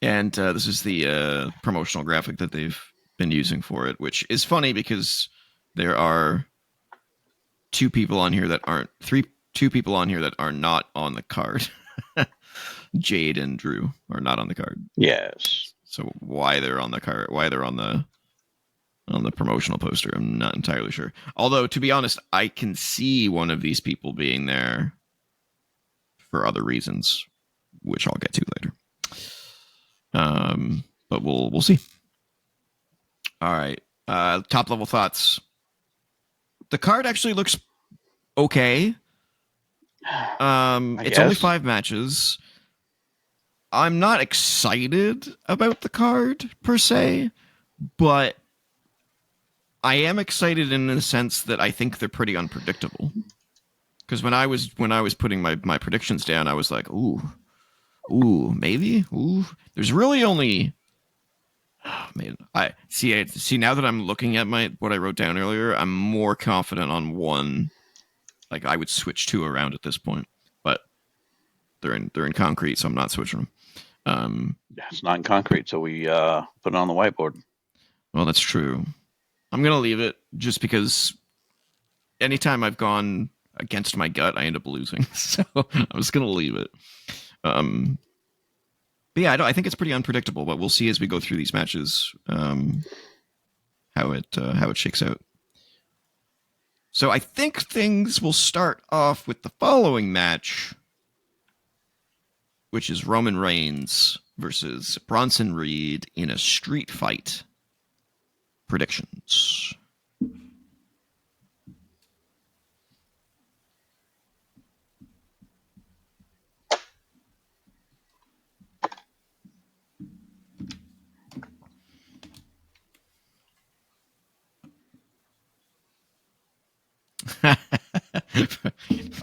And this is the promotional graphic that they've been using for it, which is funny because there are two people on here that are not on the card. Jade and Drew are not on the card. Yes. So why they're on the card, why they're on the promotional poster, I'm not entirely sure. Although, to be honest, I can see one of these people being there for other reasons, which I'll get to later. But we'll see. All right. Top level thoughts. The card actually looks okay. It's only 5 matches. I'm not excited about the card per se, but I am excited in the sense that I think they're pretty unpredictable. Because when I was putting my predictions down, I was like, ooh, maybe. Ooh, there's really only. Oh, man, I see now that I'm looking at what I wrote down earlier, I'm more confident on one. Like I would switch 2 around at this point, but they're in concrete, so I'm not switching them. It's not in concrete, so we put it on the whiteboard. Well, that's true. I'm gonna leave it just because anytime I've gone against my gut, I end up losing. So I'm just gonna leave it. But yeah, I think it's pretty unpredictable, but we'll see as we go through these matches how it shakes out. So I think things will start off with the following match. which is Roman Reigns versus Bronson Reed in a street fight. Predictions.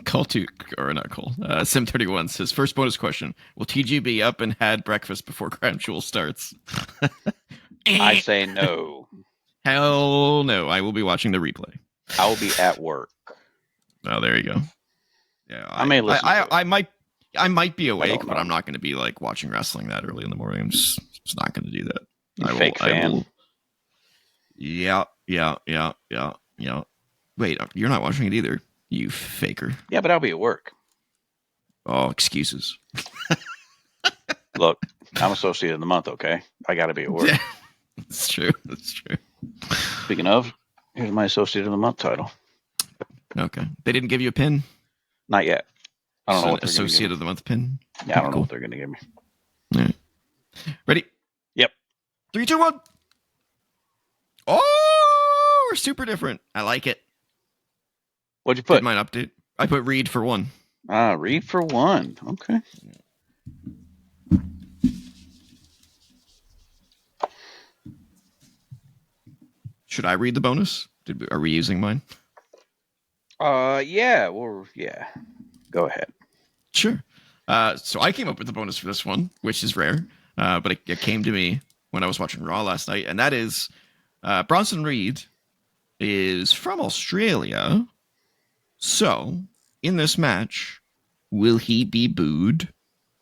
Call to, or not call. Sim31 says, first bonus question. Will TG be up and had breakfast before Crown Jewel starts? I say no. Hell no. I will be watching the replay. I will be at work. Oh, there you go. Yeah, I may listen to it. I might be awake, but I'm not going to be like watching wrestling that early in the morning. I'm just not going to do that. You fake fan. Yeah. Wait, you're not watching it either, you faker. Yeah, but I'll be at work. Oh, excuses. Look, I'm associate of the month, okay? I got to be at work. That's true. That's true. Speaking of, here's my associate of the month title. Okay. They didn't give you a pin? Not yet. I don't know what they're associate of the month pin? Yeah, I don't know what they're going to give me. All right. Ready? Yep. 3, 2, 1. Oh, we're super different. I like it. What'd you put? Did mine update? I put Reed for 1. Reed for 1. Okay. Should I read the bonus? Are we using mine? Yeah. Well, yeah. Go ahead. Sure. So I came up with the bonus for this one, which is rare, but it came to me when I was watching Raw last night, and that is Bronson Reed is from Australia. So, in this match, will he be booed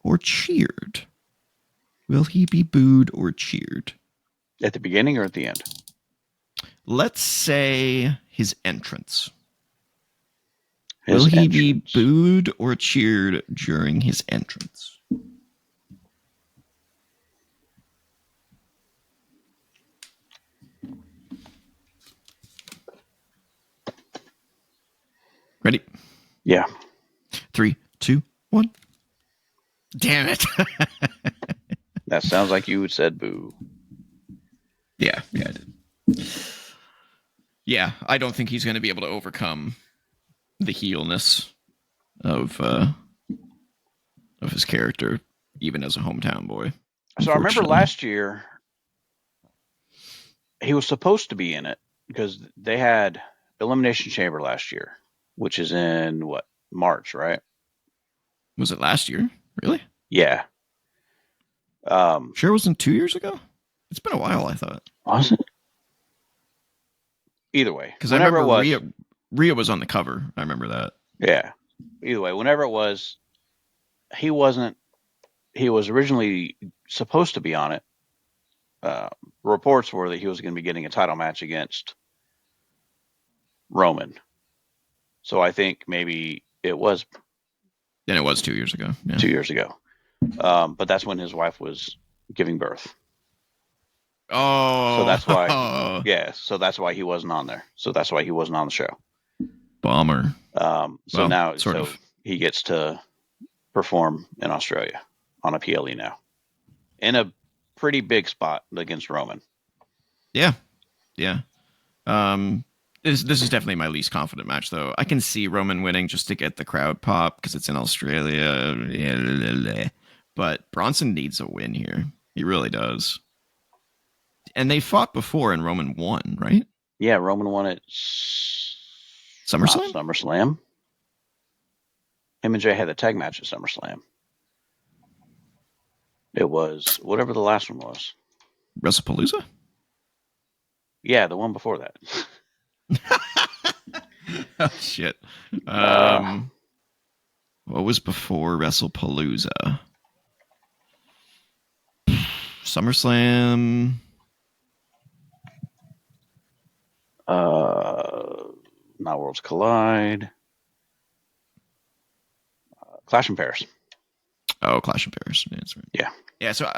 or cheered? Will he be booed or cheered? At the beginning or at the end? Let's say his entrance. Will he be booed or cheered during his entrance? Ready? Yeah. 3, 2, 1. Damn it. That sounds like you said boo. Yeah, I did. Yeah, I don't think he's going to be able to overcome the heelness of his character, even as a hometown boy. So I remember last year he was supposed to be in it because they had Elimination Chamber last year, which is in what, March, right? Was it last year? Really? Yeah. Sure, it wasn't 2 years ago. It's been a while, I thought. Was it? Either way, because I remember Rhea was on the cover. I remember that. Yeah. Either way, whenever it was, he wasn't. He was originally supposed to be on it. Reports were that he was going to be getting a title match against Roman. So I think maybe it was. Then it was 2 years ago. Yeah. 2 years ago. But that's when his wife was giving birth. Oh. So that's why. Yeah. So that's why he wasn't on there. So that's why he wasn't on the show. Bummer. Now he gets to perform in Australia on a PLE now. In a pretty big spot against Roman. Yeah. Yeah. This is definitely my least confident match, though. I can see Roman winning just to get the crowd pop because it's in Australia. But Bronson needs a win here. He really does. And they fought before and Roman won, right? Yeah, Roman won at SummerSlam. Him and Jay had the tag match at SummerSlam. It was whatever the last one was. WrestlePalooza? Yeah, the one before that. Oh, shit. What was before WrestlePalooza? SummerSlam. Not Worlds Collide. Clash in Paris. Oh, Clash in Paris. Yeah, that's right. Yeah. Yeah, so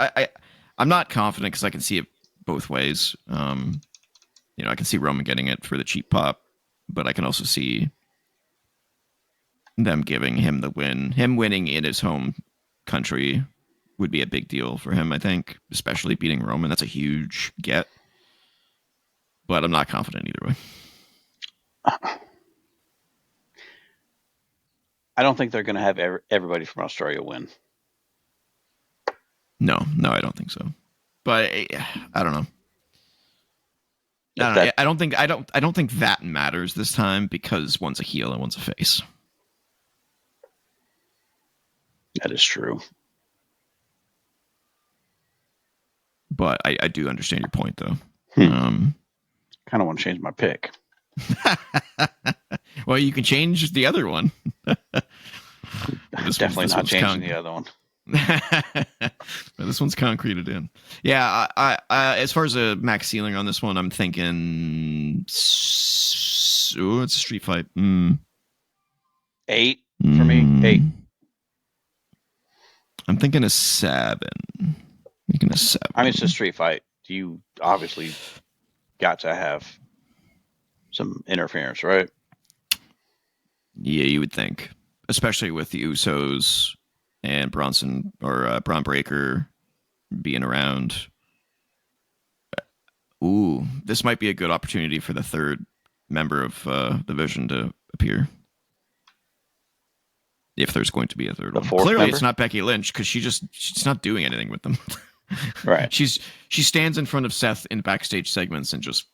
I'm not confident because I can see it both ways. I can see Roman getting it for the cheap pop, but I can also see them giving him the win, him winning in his home country would be a big deal for him, I think, especially beating Roman. That's a huge get. But I'm not confident either way. I don't think they're going to have everybody from Australia win. No, I don't think so. But I don't know. I don't think that matters this time because one's a heel and one's a face. That is true. But I do understand your point, though. Kind of want to change my pick. Well, you can change the other one. Definitely not changing the other one. This one's concreted in. Yeah, I as far as a max ceiling on this one, I'm thinking it's a street fight. 8 for me. 8. I'm thinking a 7. I mean, it's a street fight. You obviously got to have some interference, right? Yeah, you would think, especially with the Usos and Bronson or Braun Breaker being around. Ooh, this might be a good opportunity for the third member of the Vision to appear. If there's going to be a third one. Clearly, member? It's not Becky Lynch because she's not doing anything with them. Right. She stands in front of Seth in backstage segments and just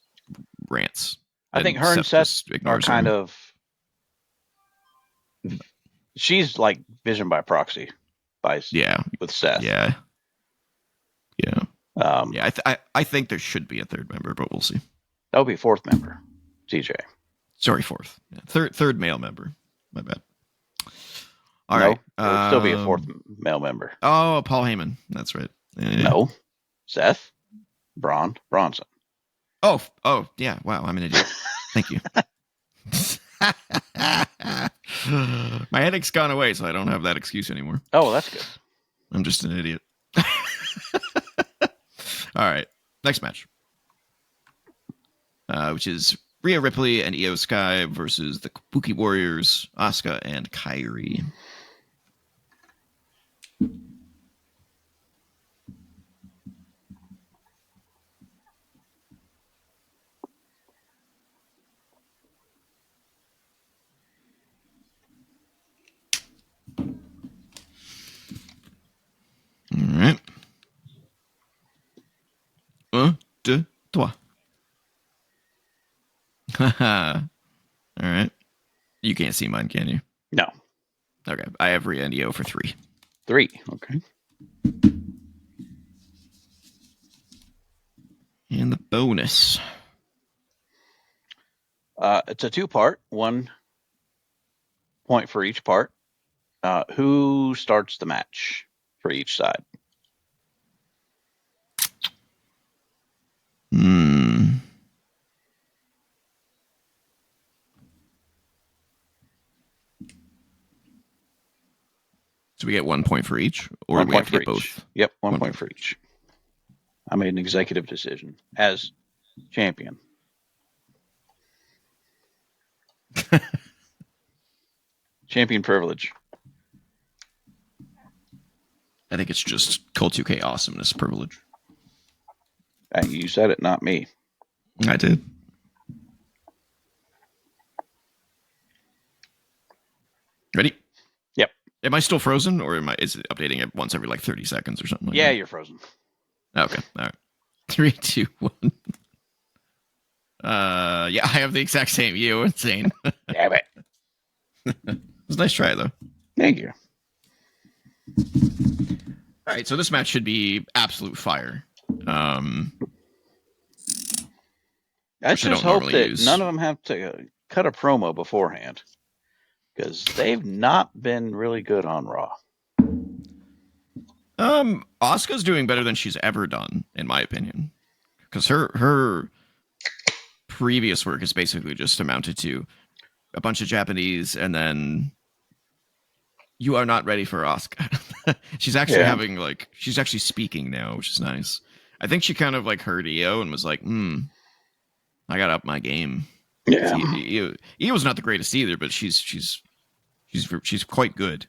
rants. I think her and Seth are kind of. She's like Vision by proxy, with Seth. Yeah. I think there should be a third member, but we'll see. That would be fourth member, TJ. Sorry, fourth. Yeah, third male member. My bad. All right. It would still be a fourth male member. Oh, Paul Heyman. That's right. Yeah. No. Seth. Bronson. Oh, yeah. Wow, I'm an idiot. Thank you. My headache's gone away, so I don't have that excuse anymore. Oh, that's good. I'm just an idiot. All right. Next match. Which is Rhea Ripley and Io Sky versus the Kabuki Warriors, Asuka and Kairi. All right. 1, 2, 3. All right. You can't see mine, can you? No. Okay. I have Rhea and Io for 3. 3. Okay. And the bonus. It's a 2-part. 1 point for each part. Who starts the match for each side? So we get 1 point for each, or we have to get both? Yep, 1 point for each. I made an executive decision as champion. Champion privilege. I think it's just Cult 2K awesomeness privilege. You said it, not me. I did. Ready? Yep. Am I still frozen, or is it updating it once every 30 seconds or something like that? You're frozen. Okay. All right. 3, 2, 1. I have the exact same. You insane. Damn it. It was a nice try, though. Thank you. All right, so this match should be absolute fire. I just hope that none of them have to cut a promo beforehand, because they've not been really good on Raw. Asuka's doing better than she's ever done, in my opinion, because her previous work has basically just amounted to a bunch of Japanese, and then you are not ready for Asuka. She's actually having she's actually speaking now, which is nice. I think she kind of heard Io and was like, I got up my game. Yeah. Io's not the greatest either, but she's quite good.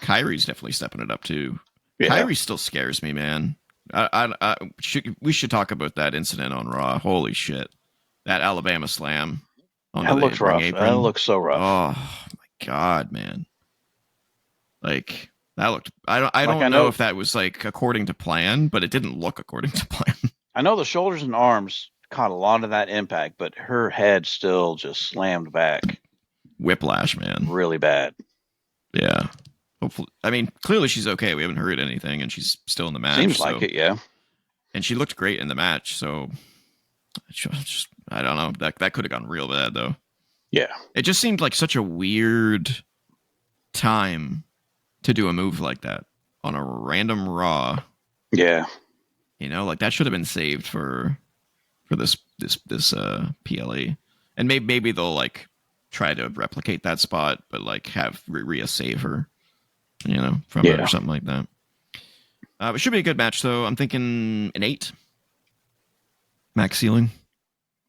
Kyrie's definitely stepping it up too. Yeah. Kyrie still scares me, man. We should talk about that incident on Raw. Holy shit, that Alabama slam onto That the looks ring rough. apron. That looks so rough. Oh my god, man! Like that looked. I I don't know know if that was like according to plan, but it didn't look according to plan. I know the shoulders and arms caught a lot of that impact, but her head still just slammed back Whiplash, man. really bad. Yeah. Hopefully, I mean, clearly she's okay. We haven't heard anything, and she's still in the match. Seems like it, yeah. And she looked great in the match. So, I don't know. That could have gone real bad, though. Yeah. It just seemed like such a weird time to do a move like that on a random Raw. Yeah. You know, like that should have been saved for this PLE, and maybe they'll like try to replicate that spot, but like have Rhea save her, you know, from it or something like that. It should be a good match, though. I'm thinking an 8. Max ceiling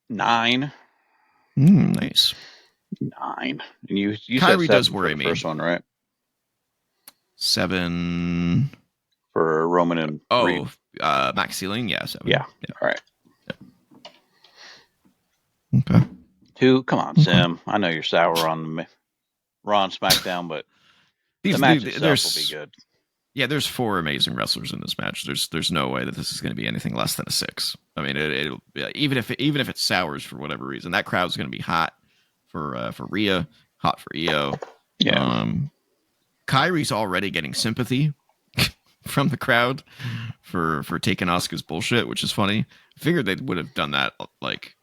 9. Nice. 9. And you Kyrie said 7 does worry for the me. first one, right? 7 for Roman and Reed. Max ceiling, yeah, 7. Yeah. All right. Yeah. Okay. 2. Come on, Sim. I know you're sour on the Raw and SmackDown, but the match itself will be good. Yeah, there's 4 amazing wrestlers in this match. There's no way that this is going to be anything less than a 6. I mean, it'll even if it sours for whatever reason, that crowd's going to be hot for Rhea, hot for Io. Yeah. Kyrie's already getting sympathy from the crowd for taking Asuka's bullshit, which is funny. I figured they would have done that like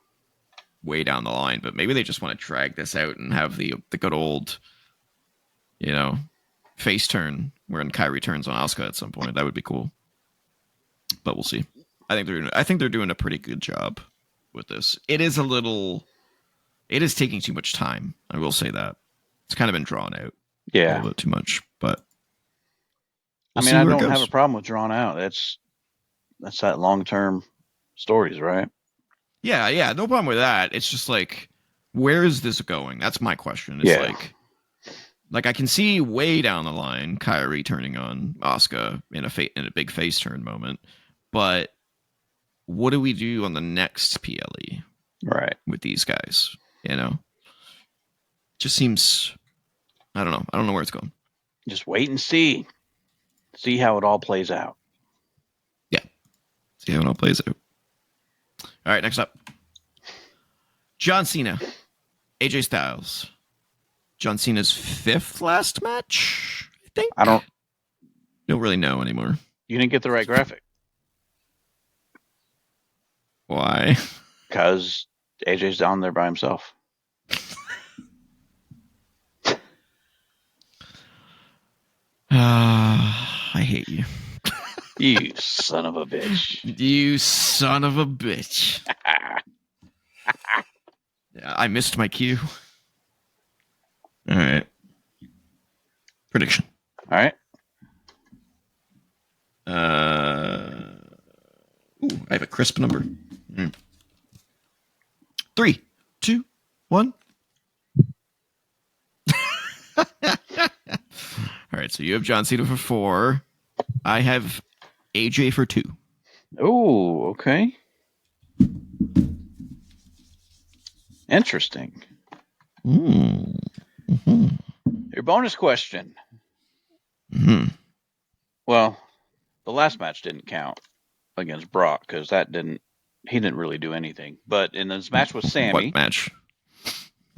way down the line, but maybe they just want to drag this out and have the good old, you know, face turn when Kyrie turns on Asuka at some point. That would be cool, but we'll see. I think they're doing a pretty good job with this. It is taking too much time. I will say that it's kind of been drawn out. Yeah, a little bit too much, but I mean, I don't have a problem with drawn out. That's that long-term stories, right? Yeah, no problem with that. It's just like, where is this going? That's my question. It's like I can see way down the line Kyrie turning on Asuka in a big face turn moment, but what do we do on the next PLE? Right. With these guys, you know, just seems. I don't know. I don't know where it's going. Just wait and see. See how it all plays out. Yeah. See how it all plays out. All right, next up. John Cena. AJ Styles. John Cena's 5th last match, I think. I don't really know anymore. You didn't get the right graphic. Why? Because AJ's down there by himself. I hate you. You son of a bitch. You son of a bitch. I missed my cue. All right. Prediction. All right. I have a crisp number. 3, 2, 1. All right, so you have John Cena for 4. I have AJ for 2. Oh, okay. Interesting. Mm-hmm. Your bonus question. Mm-hmm. Well, the last match didn't count against Brock because he didn't really do anything. But in this match with Sammy. What match?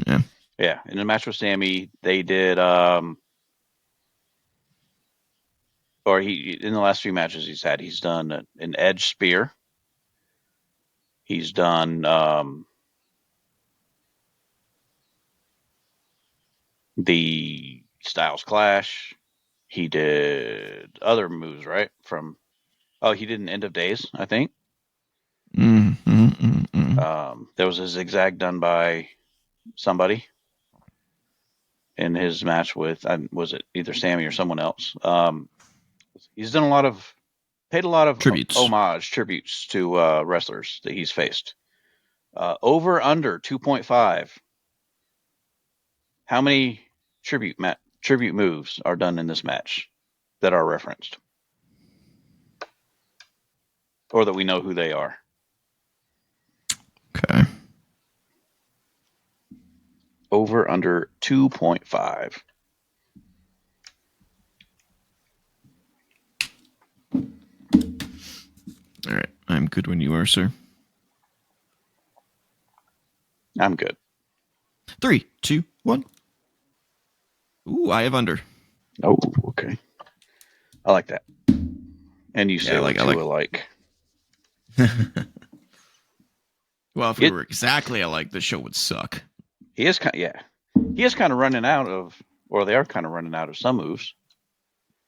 Yeah. Yeah, in the match with Sammy, they did in the last 3 matches he's done an edge spear. He's done the Styles Clash. He did other moves, right? He did an End of Days, I think. There was a zigzag done by somebody in his match with, was it either Sammy or someone else? He's done paid a lot of tributes to wrestlers that he's faced. Over under 2.5. How many tribute tribute moves are done in this match that are referenced, or that we know who they are? Okay. Over under 2.5. All right. I'm good when you are, sir. I'm good. 3, 2, 1. Ooh, I have under. Oh, okay. I like that. And you say I we're like. two alike. Well, if we were exactly alike, the show would suck. He is kind of running out of, or they are kind of running out of some moves.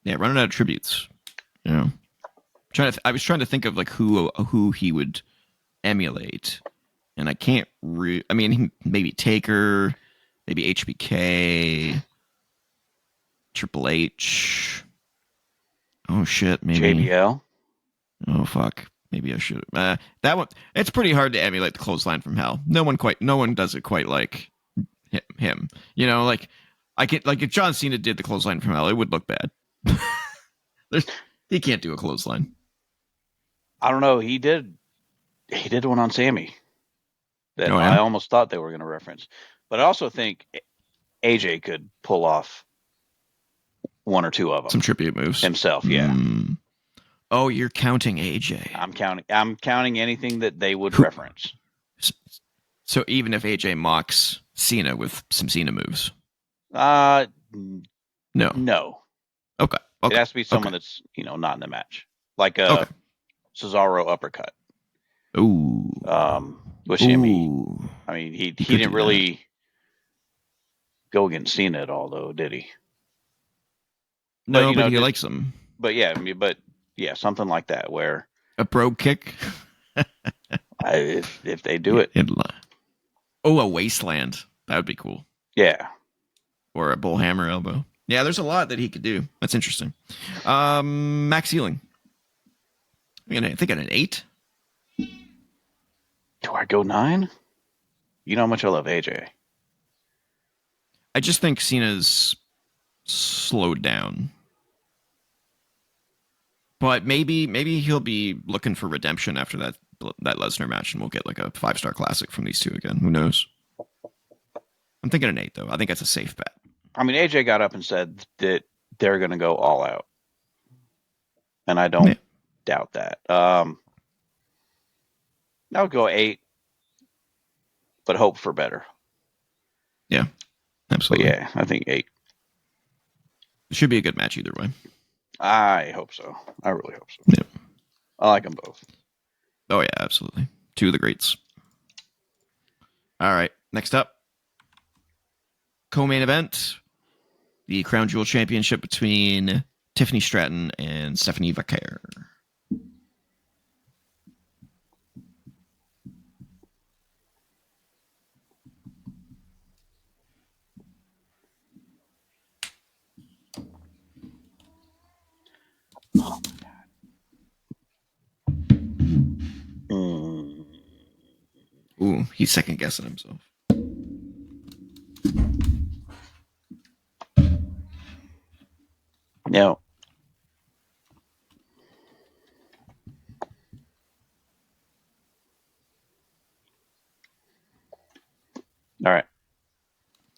Yeah, running out of tributes. Yeah. I was trying to think of like who he would emulate, and I can't. I mean, maybe Taker, maybe HBK, Triple H. Oh shit, maybe JBL. Oh fuck, maybe I should. That one. It's pretty hard to emulate the clothesline from hell. No one does it quite like him. You know, like I can like if John Cena did the clothesline from hell, it would look bad. He can't do a clothesline. I don't know. He did one on Sammy that I almost thought they were going to reference, but I also think AJ could pull off one or two of them. Some tribute moves himself. Yeah. Oh, you're counting AJ. I'm counting anything that they would reference. So even if AJ mocks Cena with some Cena moves, no. Okay. It has to be someone that's not in the match, like a Cesaro uppercut. Ooh. Which he didn't really go against Cena at all, though, did he? No, but he likes them. But yeah, something like that where a brogue kick. If they do it. A wasteland. That would be cool. Yeah. Or a bullhammer elbow. Yeah, there's a lot that he could do. That's interesting. Max ceiling. I think at an 8. Do I go 9? You know how much I love AJ. I just think Cena's slowed down. But maybe he'll be looking for redemption after that Lesnar match, and we'll get like a 5-star classic from these two again. Who knows? I'm thinking an 8, though. I think that's a safe bet. I mean, AJ got up and said that they're going to go all out. And I don't doubt that. I would go 8, but hope for better. Yeah, absolutely. But yeah, I think 8. It should be a good match either way. I hope so. I really hope so. Yeah. I like them both. Oh, yeah, absolutely. 2 of the greats. All right, next up. Co-main event. The Crown Jewel Championship between Tiffany Stratton and Stephanie Vaquer. Oh my God. Ooh, he's second guessing himself. No. All right.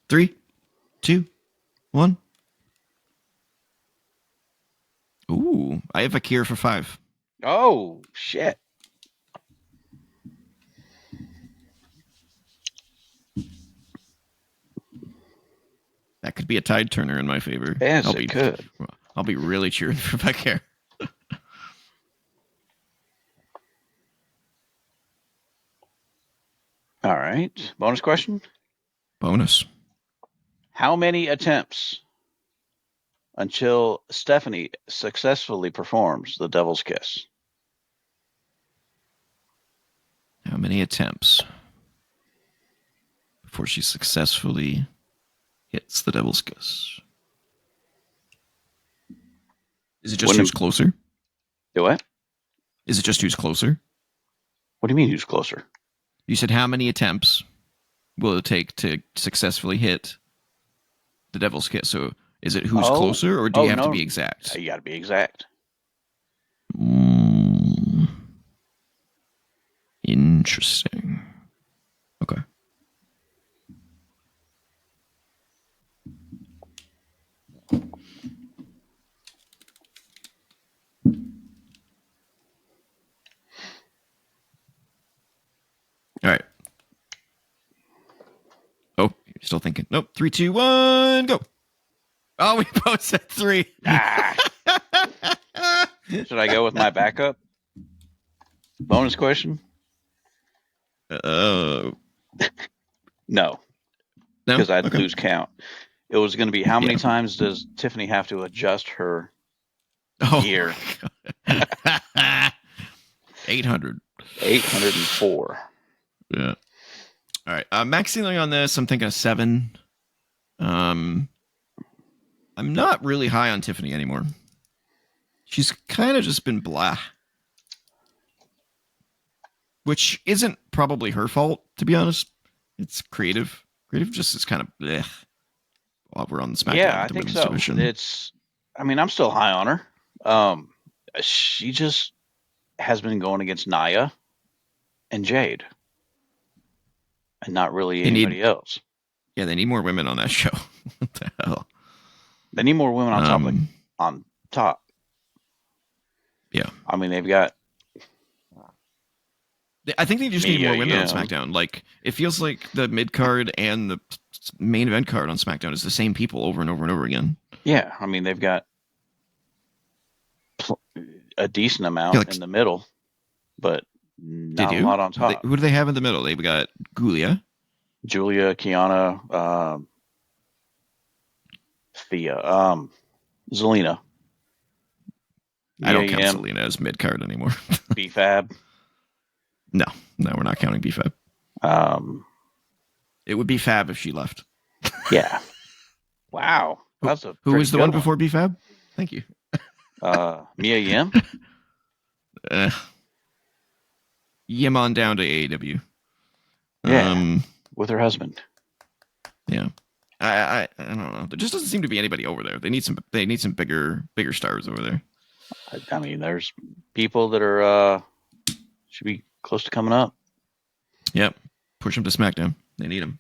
3, 2, 1. Ooh, I have Vaquer for 5. Oh, shit. That could be a tide turner in my favor. Yes, it could. I'll be really cheering for Vaquer. All right. Bonus question? Bonus. How many attempts until Stephanie successfully performs the Devil's Kiss? How many attempts before she successfully hits the Devil's Kiss? Is it just who's closer? Do what? Is it just who's closer? What do you mean who's closer? You said how many attempts will it take to successfully hit the Devil's Kiss? So Is it who's closer, or do you have to be exact? You got to be exact. Interesting. Okay. All right. Oh, you're still thinking. Nope. 3, 2, 1, go. Oh, we both said 3. Should I go with my backup? Bonus question? No. No, because I'd lose count. It was going to be how many times does Tiffany have to adjust her gear? 800. 804. Yeah. All right. Max ceiling on this, I'm thinking a 7. I'm not really high on Tiffany anymore. She's kind of just been blah. Which isn't probably her fault, to be honest. It's creative. Creative just is kind of bleh while we're on the SmackDown. Yeah, I think so. Division. I'm still high on her. She just has been going against Nia and Jade. And not really anybody else. Yeah, they need more women on that show. What the hell? They need more women on top. Yeah. I mean, they've got... I think they just need more women on SmackDown. Like, it feels like the mid-card and the main event card on SmackDown is the same people over and over and over again. Yeah, I mean, they've got a decent amount in the middle, but not a lot on top. Who do they have in the middle? They've got Julia, Kiana, Thea, Zelina. I don't count Zelina as mid-card anymore. B-Fab. No, we're not counting B-Fab. It would be Fab if she left. Yeah. Wow. That's a who was the one before B-Fab? Thank you. Mia Yim? Yim on down to AEW. Yeah. With her husband. Yeah. I don't know. There just doesn't seem to be anybody over there. They need some bigger stars over there. I mean, there's people that are should be close to coming up. Yep. Push them to SmackDown. They need them.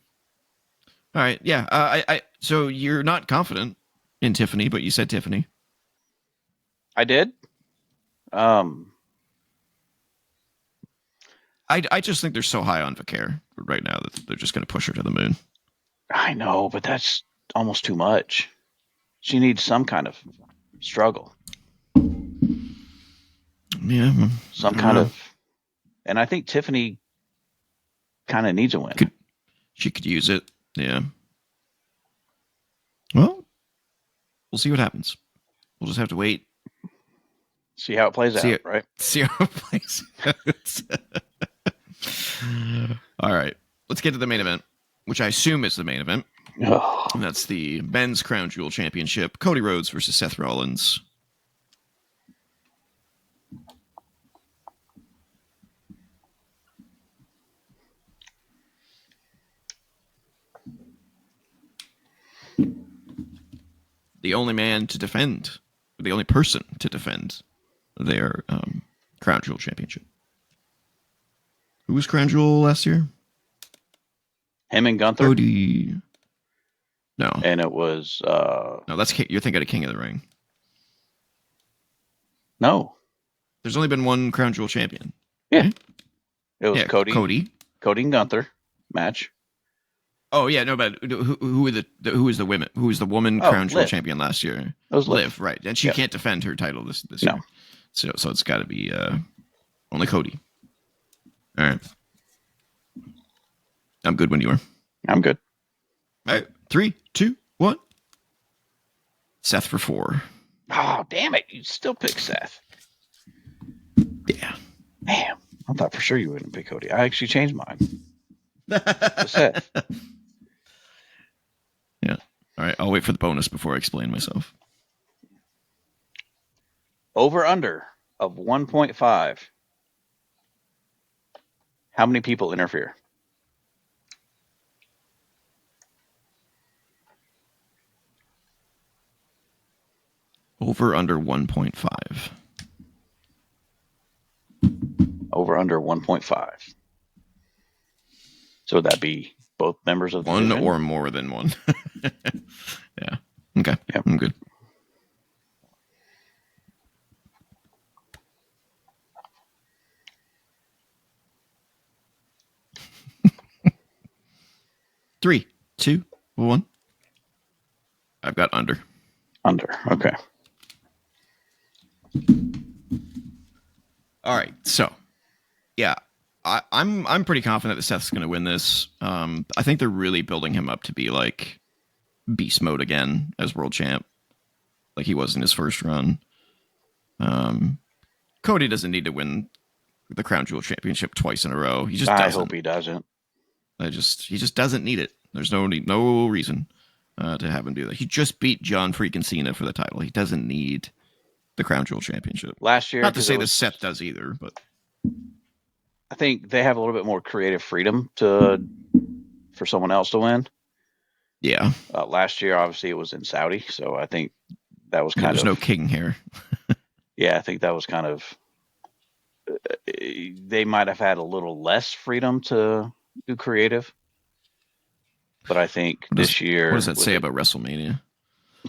All right. Yeah. So you're not confident in Tiffany, but you said Tiffany. I did. I just think they're so high on Vaquer right now that they're just going to push her to the moon. I know, but that's almost too much. She needs some kind of struggle. Yeah. Some kind of... And I think Tiffany kind of needs a win. She could use it. Yeah. Well, we'll see what happens. We'll just have to wait. See how it plays out, right? See how it plays out. All right. Let's get to the main event, which I assume is the main event. Oh. And that's the Men's Crown Jewel Championship. Cody Rhodes versus Seth Rollins. The only man to defend, the only person to defend their Crown Jewel Championship. Who was Crown Jewel last year? Him and Gunther? Cody. No. And it was... No, you're thinking of King of the Ring. No. There's only been one Crown Jewel champion. Yeah. Right? It was Cody and Gunther match. Oh yeah, no, but who was the women? Who was the woman Crown Jewel champion last year? It was Liv, right? And she can't defend her title this year. So it's got to be only Cody. All right, I'm good when you are. I'm good. All right, 3, 2, 1. Seth for 4. Oh damn it! You still pick Seth. Yeah. Man, I thought for sure you wouldn't pick Cody. I actually changed mine. Seth. Yeah. All right. I'll wait for the bonus before I explain myself. Over under of 1.5. How many people interfere? Over under 1.5. Over under 1.5. So would that be both members of the One division? or more than one. Yeah. Okay. Yep. I'm good. Three, two, one. I've got under. Under. Okay. All right. So, yeah, I'm pretty confident that Seth's going to win this. I think they're really building him up to be like beast mode again as world champ, like he was in his first run. Cody doesn't need to win the Crown Jewel Championship twice in a row. He just doesn't. I hope he doesn't. He just doesn't need it. There's no reason to have him do that. He just beat John freaking Cena for the title. He doesn't need the Crown Jewel Championship. Last year, not to say that Seth does either, but I think they have a little bit more creative freedom for someone else to win. Yeah. Last year, obviously, it was in Saudi, so I think that was kind of... There's no king here. Yeah, I think that was kind of... They might have had a little less freedom to do creative. But I think this year... What does that say about WrestleMania?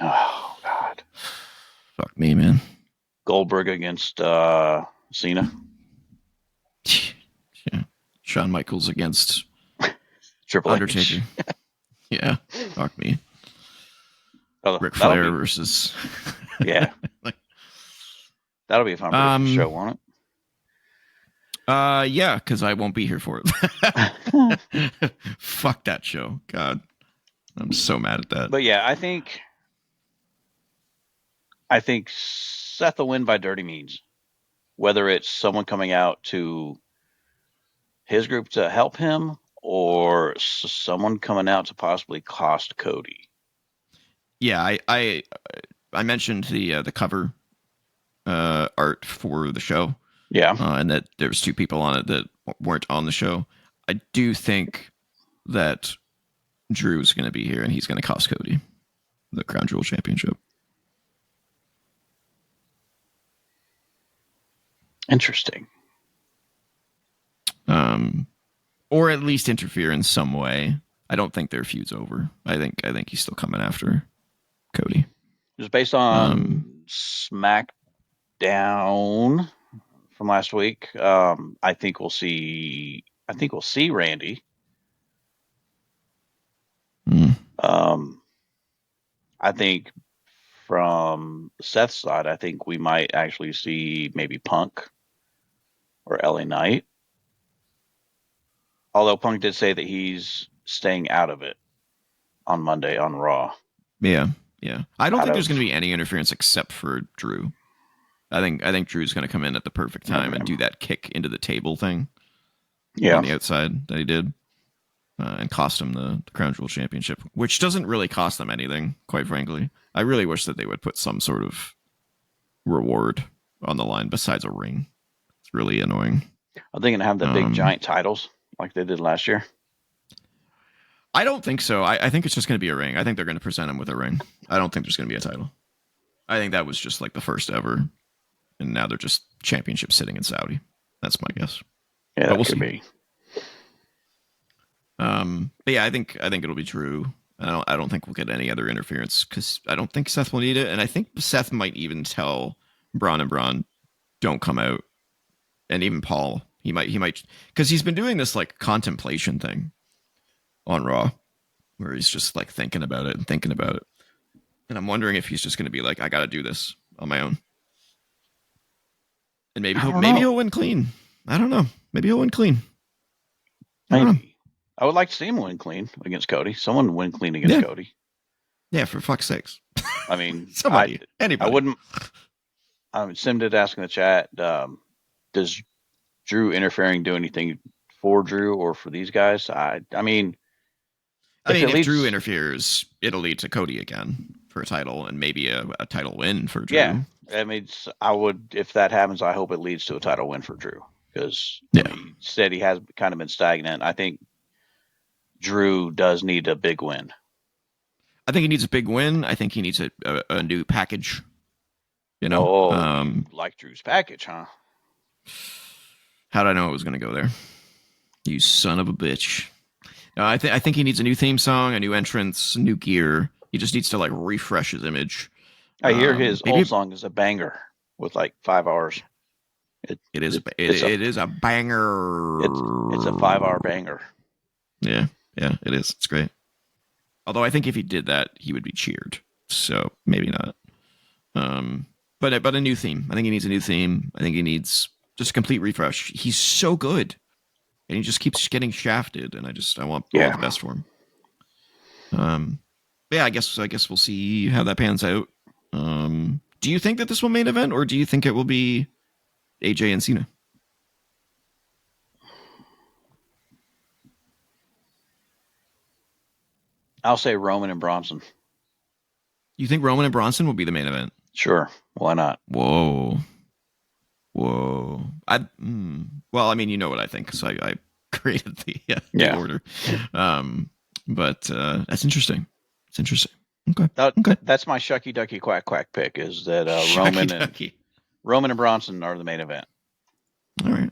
Oh, God. Fuck me, man. Goldberg against Cena. Yeah. Shawn Michaels against Triple Undertaker. Yeah. Fuck me. Ric Flair versus... Yeah. That'll be a fun show, won't it? Yeah, because I won't be here for it. Fuck that show. God. I'm so mad at that. But yeah, I think Seth will win by dirty means. Whether it's someone coming out to his group to help him or someone coming out to possibly cost Cody. Yeah, I mentioned the cover art for the show. Yeah. And that there was two people on it that weren't on the show. I do think that Drew's going to be here and he's going to cost Cody the Crown Jewel Championship. Interesting. Or at least interfere in some way. I don't think their feud's over. I think he's still coming after Cody. Just based on SmackDown from last week, I think we'll see Randy. I think from Seth's side, I think we might actually see maybe Punk or LA Knight. Although Punk did say that he's staying out of it on Monday on Raw. Yeah. I don't think there's going to be any interference except for Drew. I think Drew's going to come in at the perfect time and do that kick into the table thing. Yeah. On the outside that he did. And cost him the Crown Jewel Championship, which doesn't really cost them anything, quite frankly. I really wish that they would put some sort of reward on the line besides a ring. It's really annoying. Are they going to have the big giant titles like they did last year? I don't think so. I think it's just going to be a ring. I think they're going to present him with a ring. I don't think there's going to be a title. I think that was just like the first ever. And now they're just championship sitting in Saudi. That's my guess. Yeah, that could be. But yeah, I think it'll be Drew. I don't think we'll get any other interference because I don't think Seth will need it, and I think Seth might even tell Braun and Braun, don't come out, and even Paul, he might because he's been doing this like contemplation thing on Raw, where he's just like thinking about it, and I'm wondering if he's just going to be like, I got to do this on my own, and maybe he'll win clean. I don't know. Maybe he'll win clean. Maybe. I would like to see him win clean against Cody. Someone win clean against Cody. Yeah, for fuck's sakes. I mean, anybody. I wouldn't. Sim did ask in the chat, does Drew interfering do anything for Drew or for these guys? I mean, if Drew interferes, it'll lead to Cody again for a title and maybe a title win for Drew. Yeah, I mean, if that happens, I hope it leads to a title win for Drew because he said he has kind of been stagnant. I think Drew does need a big win. I think he needs a big win. I think he needs a new package. You know, Oh, like Drew's package, huh? how did I know it was going to go there? You son of a bitch. I think he needs a new theme song, a new entrance, new gear. He just needs to like refresh his image. I hear his old Maybe song is a banger with like 5 hours. it is. It's a It is a banger. it's a 5 hour banger. Yeah, yeah, it is. It's great. Although I think if he did that, he would be cheered. So maybe not. But a new theme. I think he needs a new theme. I think he needs just a complete refresh. He's so good, and he just keeps getting shafted. And I want all the best for him. Yeah, I guess we'll see how that pans out. Do you think that this will main event, or do you think it will be AJ and Cena? I'll say Roman and Bronson. You think Roman and Bronson will be the main event? Sure, why not? Whoa. Well, I mean, you know what I think, so I created the order. But that's interesting. It's interesting. Okay. That's my shucky ducky quack quack pick. Is that Roman and Bronson are the main event. All right.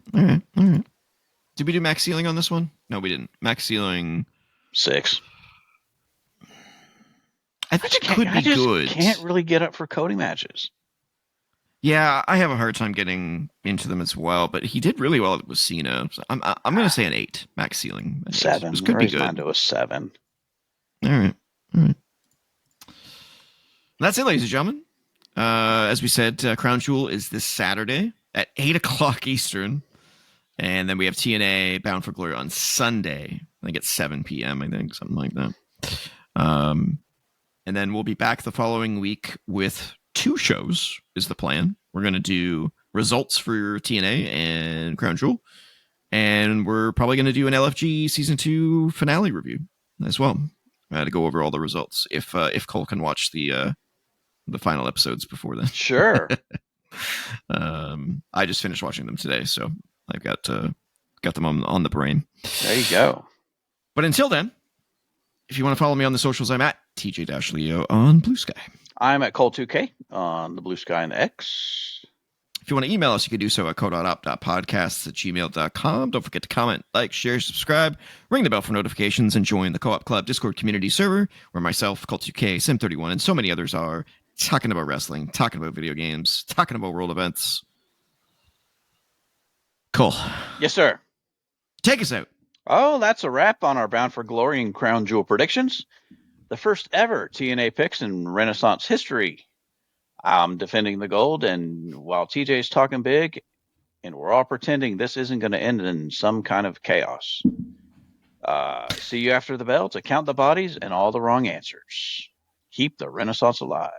Did we do max ceiling on this one? No, we didn't. Max ceiling 6. I think it could be good. Can't really get up for Cody matches. Yeah, I have a hard time getting into them as well, but he did really well with Cena. So I'm going to say an 8 max ceiling. 7. This could be good. Mine to a 7. All right. That's it, ladies and gentlemen. As we said, Crown Jewel is this Saturday at 8 o'clock Eastern. And then we have TNA Bound for Glory on Sunday. I think it's 7 p.m., something like that. And then we'll be back the following week with 2 shows is the plan. We're going to do results for TNA and Crown Jewel. And we're probably going to do an LFG Season 2 finale review as well to go over all the results. If Cole can watch the final episodes before then. Sure. I just finished watching them today, so I've got them on the brain. There you go. But until then, if you want to follow me on the socials, I'm at TJ-Leo on BlueSky. I'm at Cole2K on the BlueSky and the X. If you want to email us, you can do so at co.op.podcasts@gmail.com. Don't forget to comment, like, share, subscribe, ring the bell for notifications, and join the Co-op Club Discord community server where myself, Cole2K, Sim31, and so many others are talking about wrestling, talking about video games, talking about world events. Cole. Yes, sir. Take us out. Oh, that's a wrap on our Bound for Glory and Crown Jewel predictions. The first ever TNA picks in Renaissance history. I'm defending the gold, and while TJ's talking big, and we're all pretending this isn't going to end in some kind of chaos. See you after the bell to count the bodies and all the wrong answers. Keep the Renaissance alive.